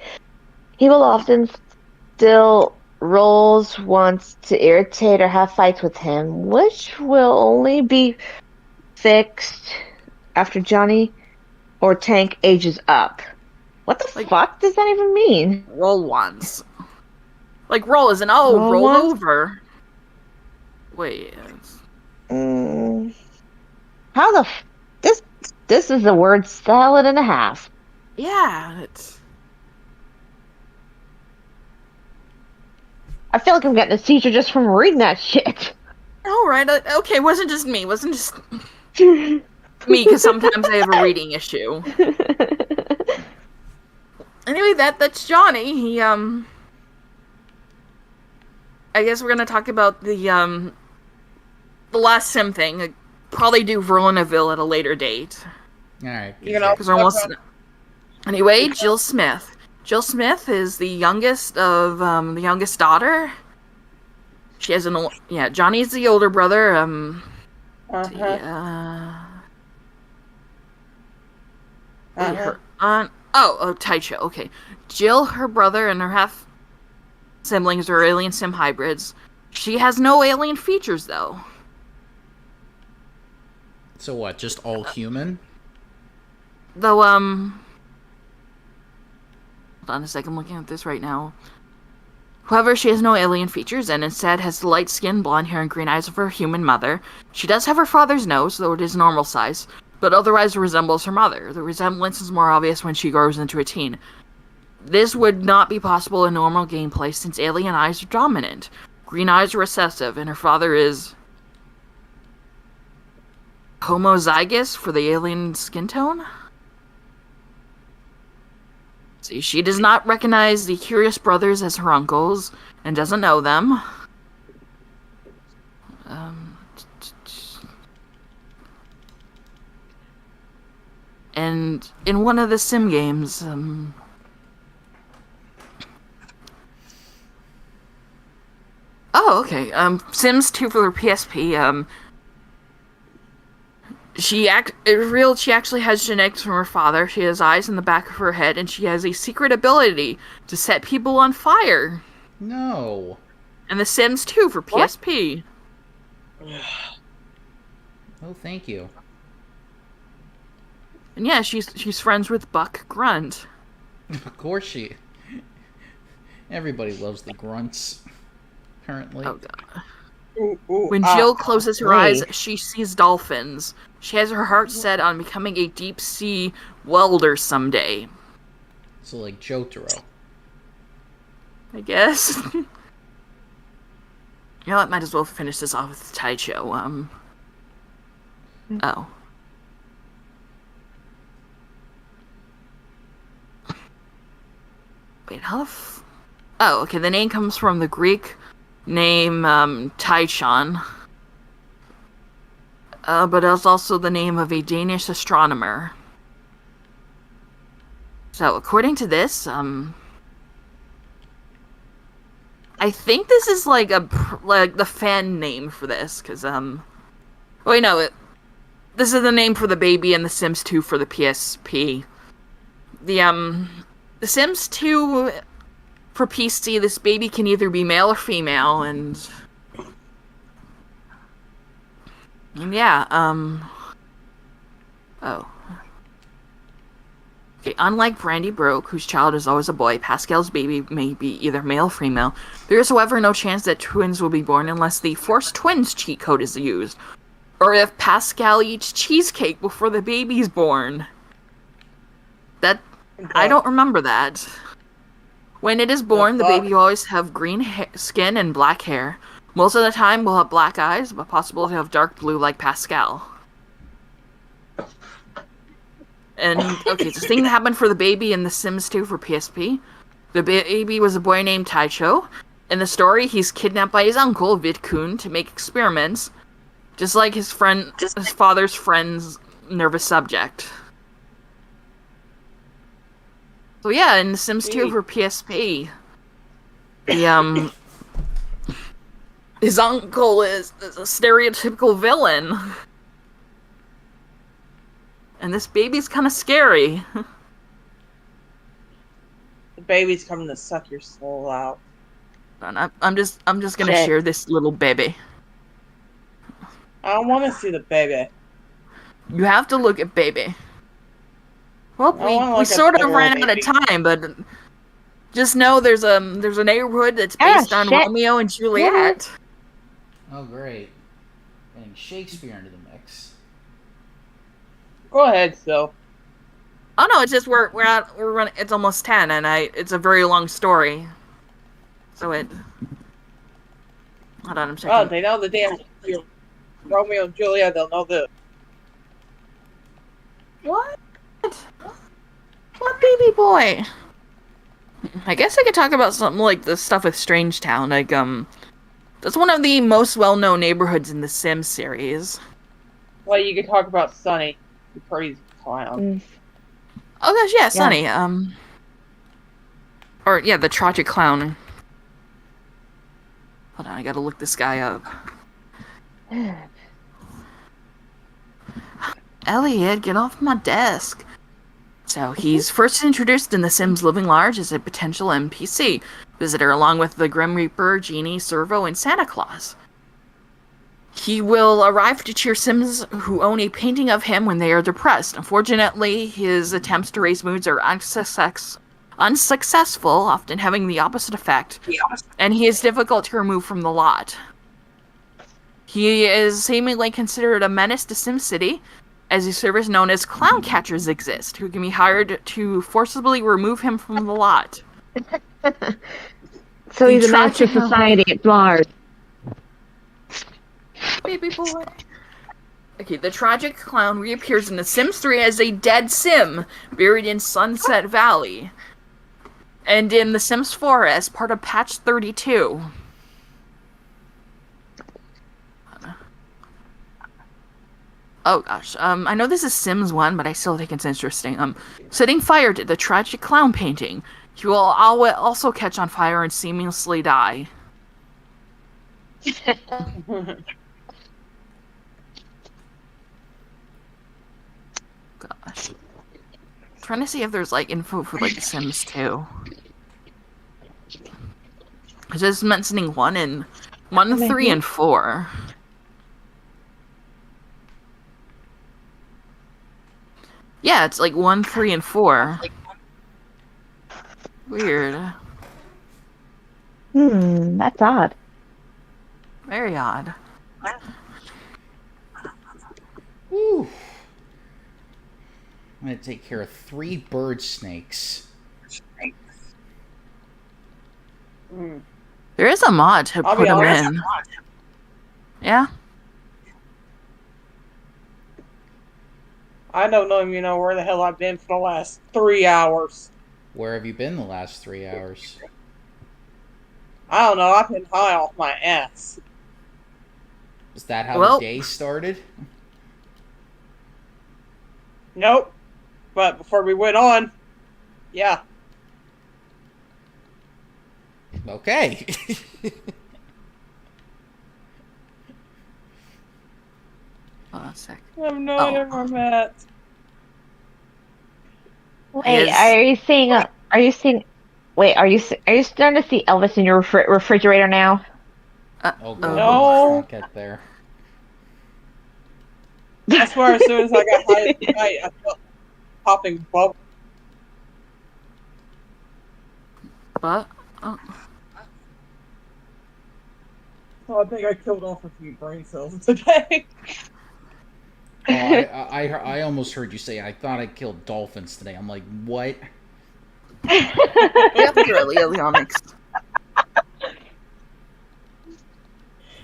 he will often still rolls once to irritate or have fights with him, which will only be fixed after Johnny or Tank ages up. What the fuck does that even mean? Roll-ons. Like roll as in Roll roll once? over. Wait. How the this is the word salad and a half. Yeah, it's. I feel like I'm getting a seizure just from reading that shit. All right. Okay, wasn't just me. Wasn't just me because sometimes I have a reading issue. Anyway, that's Johnny. He I guess we're gonna talk about the last sim thing. I'd probably do Verlinaville at a later date. All right. You know, Because we're almost. Anyway, Jill Smith. Jill Smith is the youngest of the youngest daughter. She has Johnny's the older brother. Her aunt. Oh, Taicho. Okay, Jill, her brother, and her half siblings are alien sim hybrids. She has no alien features though. So what? Just all human? Though hold on a second, I'm looking at this right now. However, she has no alien features and instead has the light skin, blonde hair, and green eyes of her human mother. She does have her father's nose, though it is normal size, but otherwise resembles her mother. The resemblance is more obvious when she grows into a teen. This would not be possible in normal gameplay since alien eyes are dominant. Green eyes are recessive, and her father is homozygous for the alien skin tone? See, she does not recognize the curious brothers as her uncles and doesn't know them. And in one of the sim games, oh, okay. Sims 2 for the PSP. She actually has genetics from her father. She has eyes in the back of her head, and she has a secret ability to set people on fire. No. And The Sims 2 for PSP. Oh, thank you. And yeah, she's friends with Buck Grunt. Of course she. Everybody loves the grunts. Apparently. Oh god. Ooh, When Jill ah. closes her eyes, she sees dolphins. She has her heart set on becoming a deep sea welder someday. So like Jotaro. I guess. You know what? Might as well finish this off with Taicho. Oh. Wait, how the oh, okay, the name comes from the Greek name, Taichon. But it's also the name of a Danish astronomer. So, according to this, I think this is like the fan name for this, because, wait, no, this is the name for the baby in The Sims 2 for the PSP. The Sims 2 for PC, this baby can either be male or female, and yeah, oh. Okay, unlike Brandy Broke, whose child is always a boy, Pascal's baby may be either male or female. There is, however, no chance that twins will be born unless the Force Twins cheat code is used, or if Pascal eats cheesecake before the baby's born. That, I don't remember that. When it is born, the baby will always have green skin and black hair. Most of the time, we'll have black eyes, but possible to have dark blue like Pascal. And, okay, it's a thing that happened for the baby in The Sims 2 for PSP. The baby was a boy named Taicho. In the story, he's kidnapped by his uncle, Vidkun, to make experiments, just like his father's friend's nervous subject. So yeah, in The Sims 2 for PSP, the his uncle is a stereotypical villain. And this baby's kind of scary. The baby's coming to suck your soul out. And I'm just gonna share this little baby. I don't want to see the baby. You have to look at baby. Well, we sort of ran out of time, but just know there's a neighborhood that's based on Romeo and Juliet. Oh, great! Getting Shakespeare into the mix. Go ahead, Sylph. Oh no, it's just we're running. It's almost 10, and it's a very long story. So it. Hold on, I'm checking. Oh, they know the damn Romeo and Juliet. They'll know the. What? What baby boy? I guess I could talk about something like the stuff with Strangetown. Like that's one of the most well-known neighborhoods in the Sims series. Well, you could talk about Sunny, the crazy clown. Oh gosh, yeah, Sunny. Or yeah, the tragic clown. Hold on, I gotta look this guy up. Elliot, get off my desk. So he's first introduced in The Sims Living Large as a potential NPC visitor, along with the Grim Reaper, Genie, Servo, and Santa Claus. He will arrive to cheer Sims who own a painting of him when they are depressed. Unfortunately, his attempts to raise moods are unsuccessful, often having the opposite effect, and he is difficult to remove from the lot. He is seemingly considered a menace to SimCity, as a service known as clown catchers exist, who can be hired to forcibly remove him from the lot. So he's a menace to society at large. Baby boy. Okay, the tragic clown reappears in The Sims 3 as a dead Sim, buried in Sunset Valley. And in The Sims 4 as part of patch 32. Oh gosh, I know this is Sims 1, but I still think it's interesting. Setting fire to the tragic clown painting. He will also catch on fire and seamlessly die. Gosh. I'm trying to see if there's like info for like Sims 2. It's just mentioning 1, 3, and 4. Yeah, it's like 1, 3, and 4. Weird. That's odd. Very odd. Woo. I'm gonna take care of 3 bird snakes. There is a mod to put them in. Yeah? I don't even know where the hell I've been for the last 3 hours. Where have you been the last 3 hours? I don't know. I've been high off my ass. Is that how the day started? Nope. But before we went on, yeah. Okay. Hold on a sec. I have no idea where I'm at. Wait, are you seeing? Wait, are you starting to see Elvis in your refrigerator now? Oh god, no. Let's not get there. I swear, as soon as I got high tonight, I felt popping bubbles. What? Oh, I think I killed off a few brain cells today. Oh, I almost heard you say I thought I killed dolphins today. I'm like, what? Yep, really, Leonix.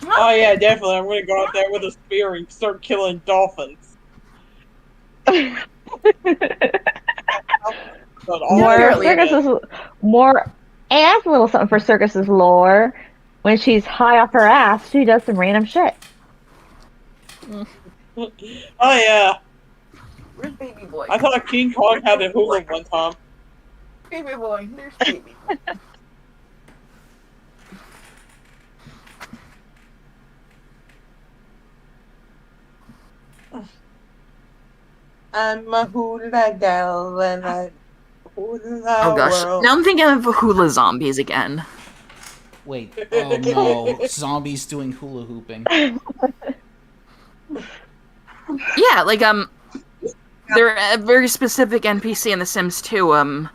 Oh yeah, definitely. I'm gonna go out there with a spear and start killing dolphins. More has a little something for circuses lore. When she's high off her ass, she does some random shit. Oh yeah, Where's baby boy? I thought King Kong had a hula one time. Baby boy, there's baby. I'm a hula gal and I hula Oh gosh, world. now I'm thinking of hula zombies again. Wait, oh no, zombies doing hula hooping. Yeah, like they're a very specific NPC in The Sims 2,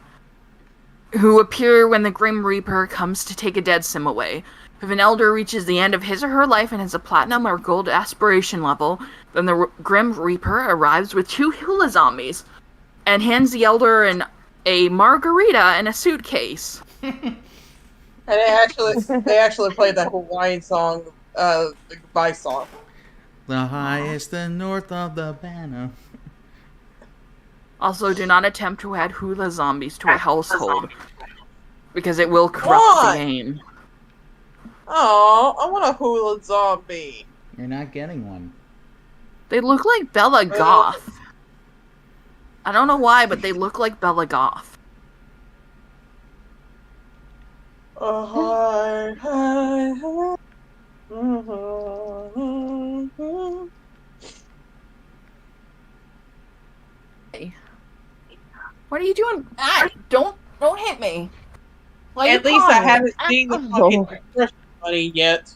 who appear when the Grim Reaper comes to take a dead sim away. If an elder reaches the end of his or her life and has a platinum or gold aspiration level, then the Grim Reaper arrives with 2 hula zombies and hands the elder a margarita and a suitcase. And they actually played that Hawaiian song, the goodbye song. The highest and north of the banner. Also, do not attempt to add hula zombies to a household, because it will corrupt Why? the game. Oh, I want a hula zombie. You're not getting one. They look like Bella Goth. I don't know why, but they look like Bella Goth. Hi, hi, hi. Mhm. What are you doing? Ah, don't hit me. Why At you least I pawing? haven't seen the fucking depression money yet.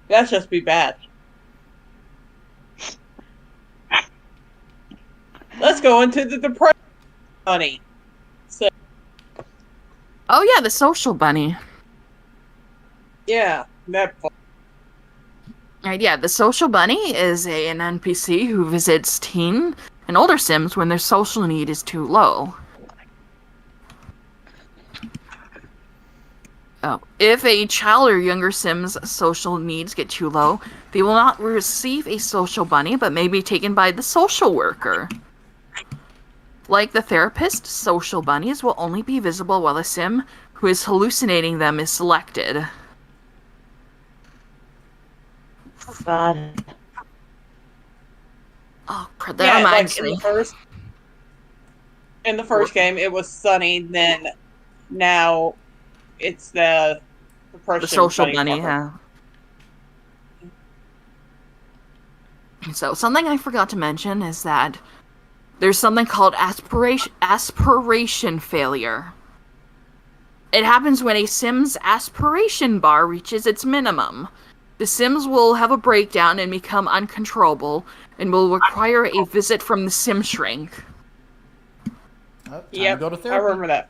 That's just be bad. Let's go into the depression money. So Oh yeah, the social bunny. yeah, that. Right, yeah, the social bunny is an NPC who visits teen and older Sims when their social need is too low. Oh, if a child or younger Sim's social needs get too low, they will not receive a social bunny, but may be taken by the social worker. Like the therapist, social bunnies will only be visible while the Sim who is hallucinating them is selected. Oh, God. Oh, crap, that Yeah, reminds like me. in the first game, it was Sunny. Then now it's the depression The social bunny, fucker. yeah. So, something I forgot to mention is that there's something called aspiration failure. It happens when a Sim's aspiration bar reaches its minimum. The Sims will have a breakdown and become uncontrollable, and will require a visit from the Sim Shrink. Oh, time Yep, to go to I therapy. remember that.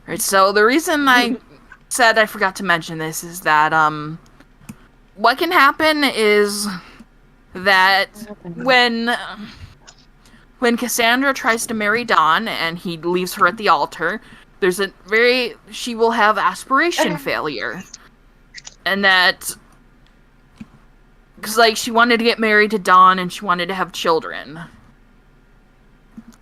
Right, so the reason I said I forgot to mention this is that, what can happen is that when Cassandra tries to marry Dawn and he leaves her at the altar, she will have aspiration failure. And that, because, like, she wanted to get married to Dawn and she wanted to have children.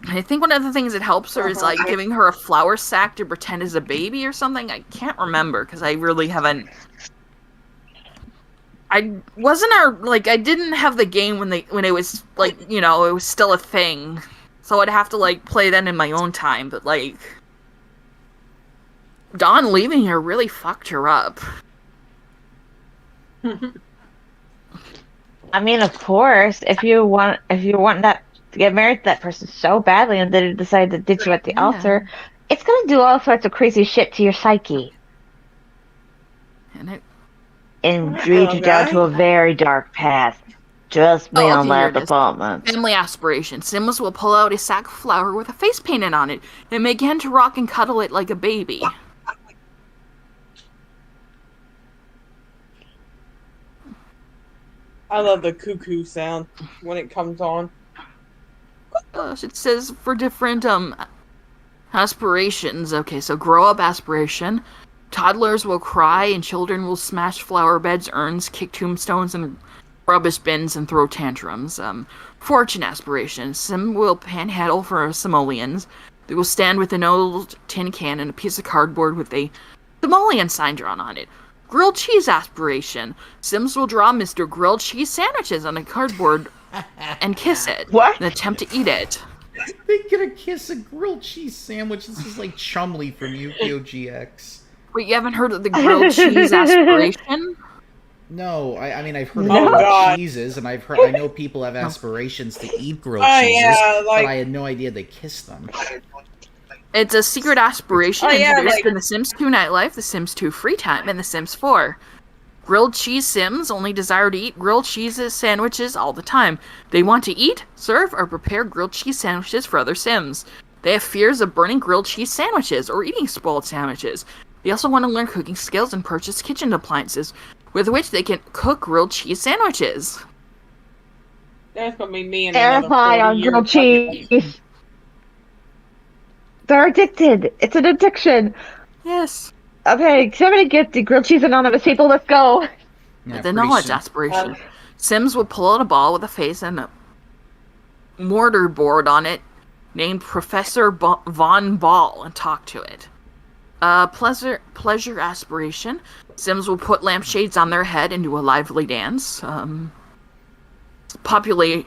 I think one of the things that helps her is, like, giving her a flour sack to pretend as a baby or something. I can't remember, because I really haven't... I didn't have the game when it was, like, you know, it was still a thing. So I'd have to, like, play that in my own time, but, like... Dawn leaving her really fucked her up. I mean, of course, if you want that to get married to that person so badly and then decide to ditch you at the altar, it's gonna do all sorts of crazy shit to your psyche And and lead you down to a very dark path. Trust me Oh, on okay, here that it is. department. Family aspiration. Sims will pull out a sack of flour with a face painted on it and begin to rock and cuddle it like a baby. I love the cuckoo sound when it comes on. It says for different aspirations. Okay, so grow up aspiration. Toddlers will cry and children will smash flower beds, urns, kick tombstones, and rubbish bins and throw tantrums. Fortune aspiration. Sim will panhandle for simoleons. They will stand with an old tin can and a piece of cardboard with a simoleon sign drawn on it. Grilled cheese aspiration. Sims will draw Mr. Grilled Cheese sandwiches on a cardboard and kiss it. What? And attempt to eat it. They gonna kiss a grilled cheese sandwich. This is like Chumley from Yu-Gi-Oh! GX. Wait, you haven't heard of the grilled cheese aspiration? No, I mean I've heard No. of grilled God. cheeses, and I know people have aspirations to eat grilled Oh, cheeses, yeah, like- but I had no idea they kissed them. It's a secret aspiration Oh, yeah, introduced like- in The Sims 2 Nightlife, The Sims 2 Free Time, and The Sims 4. Grilled cheese Sims only desire to eat grilled cheeses sandwiches all the time. They want to eat, serve, or prepare grilled cheese sandwiches for other Sims. They have fears of burning grilled cheese sandwiches or eating spoiled sandwiches. They also want to learn cooking skills and purchase kitchen appliances with which they can cook grilled cheese sandwiches. That's gonna be me and Terrified on grilled cheese. They're addicted. It's an addiction. Yes. Okay, somebody get the grilled cheese anonymous people. Let's go. Yeah, The pretty knowledge soon. aspiration. Sims will pull out a ball with a face and a mortar board on it named Professor Von Ball and talk to it. Pleasure aspiration. Sims will put lampshades on their head and do a lively dance. Popularity.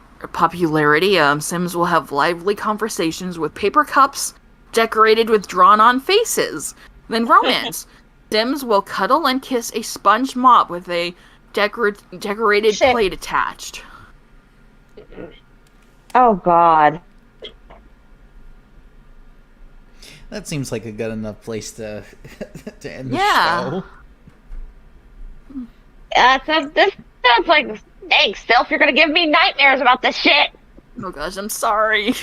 Sims will have lively conversations with paper cups decorated with drawn-on faces. Then romance. Sims will cuddle and kiss a sponge mop with a decorated Shit. plate attached. Oh God. That seems like a good enough place to to end the Yeah. show. This sounds like, thanks, Sylph. You're gonna give me nightmares about this shit. Oh gosh, I'm sorry.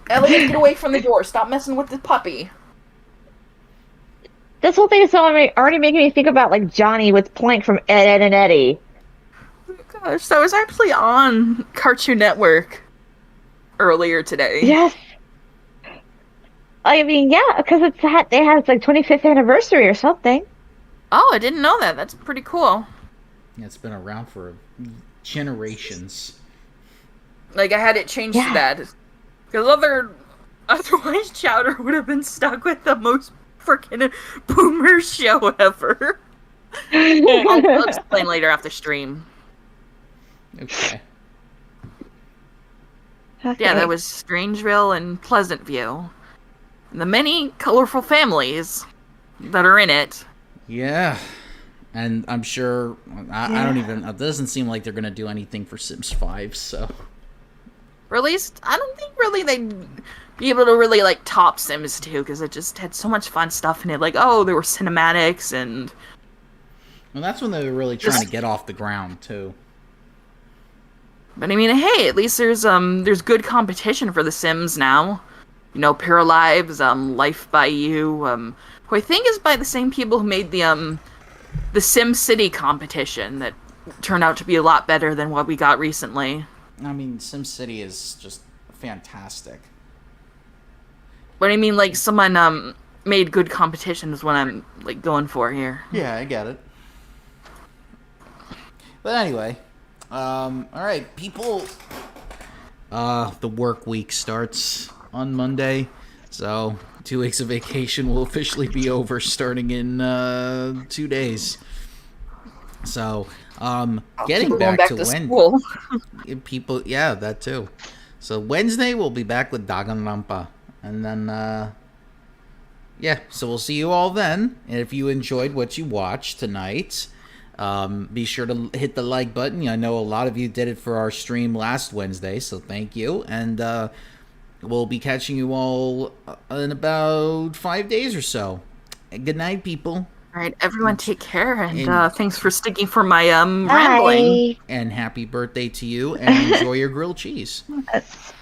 Elliot, get away from the door. Stop messing with the puppy. This whole thing is already making me think about like Johnny with Plank from Ed, Ed, and Eddie. Oh gosh, that was actually on Cartoon Network earlier today. Yes. I mean, yeah, because they had its like 25th anniversary or something. Oh, I didn't know that. That's pretty cool. Yeah, it's been around for generations. Like, I had it changed Yeah. to that. Because otherwise Chowder would have been stuck with the most freaking boomer show ever. I'll explain later after stream. Okay. Yeah, that was Strangeville and Pleasantview. And the many colorful families that are in it. Yeah. And I'm sure I don't even. It doesn't seem like they're gonna do anything for Sims 5. So. Or at least, I don't think really they'd be able to really, like, top Sims 2, because it just had so much fun stuff in it. Like, oh, there were cinematics, and... Well, that's when they were really trying to get off the ground too. But I mean, hey, at least there's good competition for The Sims now. You know, Paralives, Life by You, who I think is by the same people who made the Sim City competition that turned out to be a lot better than what we got recently. I mean, SimCity is just fantastic. But I mean, like, someone made good competition is what I'm, like, going for here. Yeah, I get it. But anyway, all right, people. The work week starts on Monday, so 2 weeks of vacation will officially be over starting in 2 days. So, getting People back, going to when school. people, yeah, that too. So Wednesday we'll be back with Danganronpa, and then yeah, so we'll see you all then. And if you enjoyed what you watched tonight, be sure to hit the like button. I know a lot of you did it for our stream last Wednesday, so thank you. And we'll be catching you all in about 5 days or so. Good night, people. All right, everyone take care, and And- thanks for sticking for my rambling. Bye. And happy birthday to you, and enjoy your grilled cheese. Yes.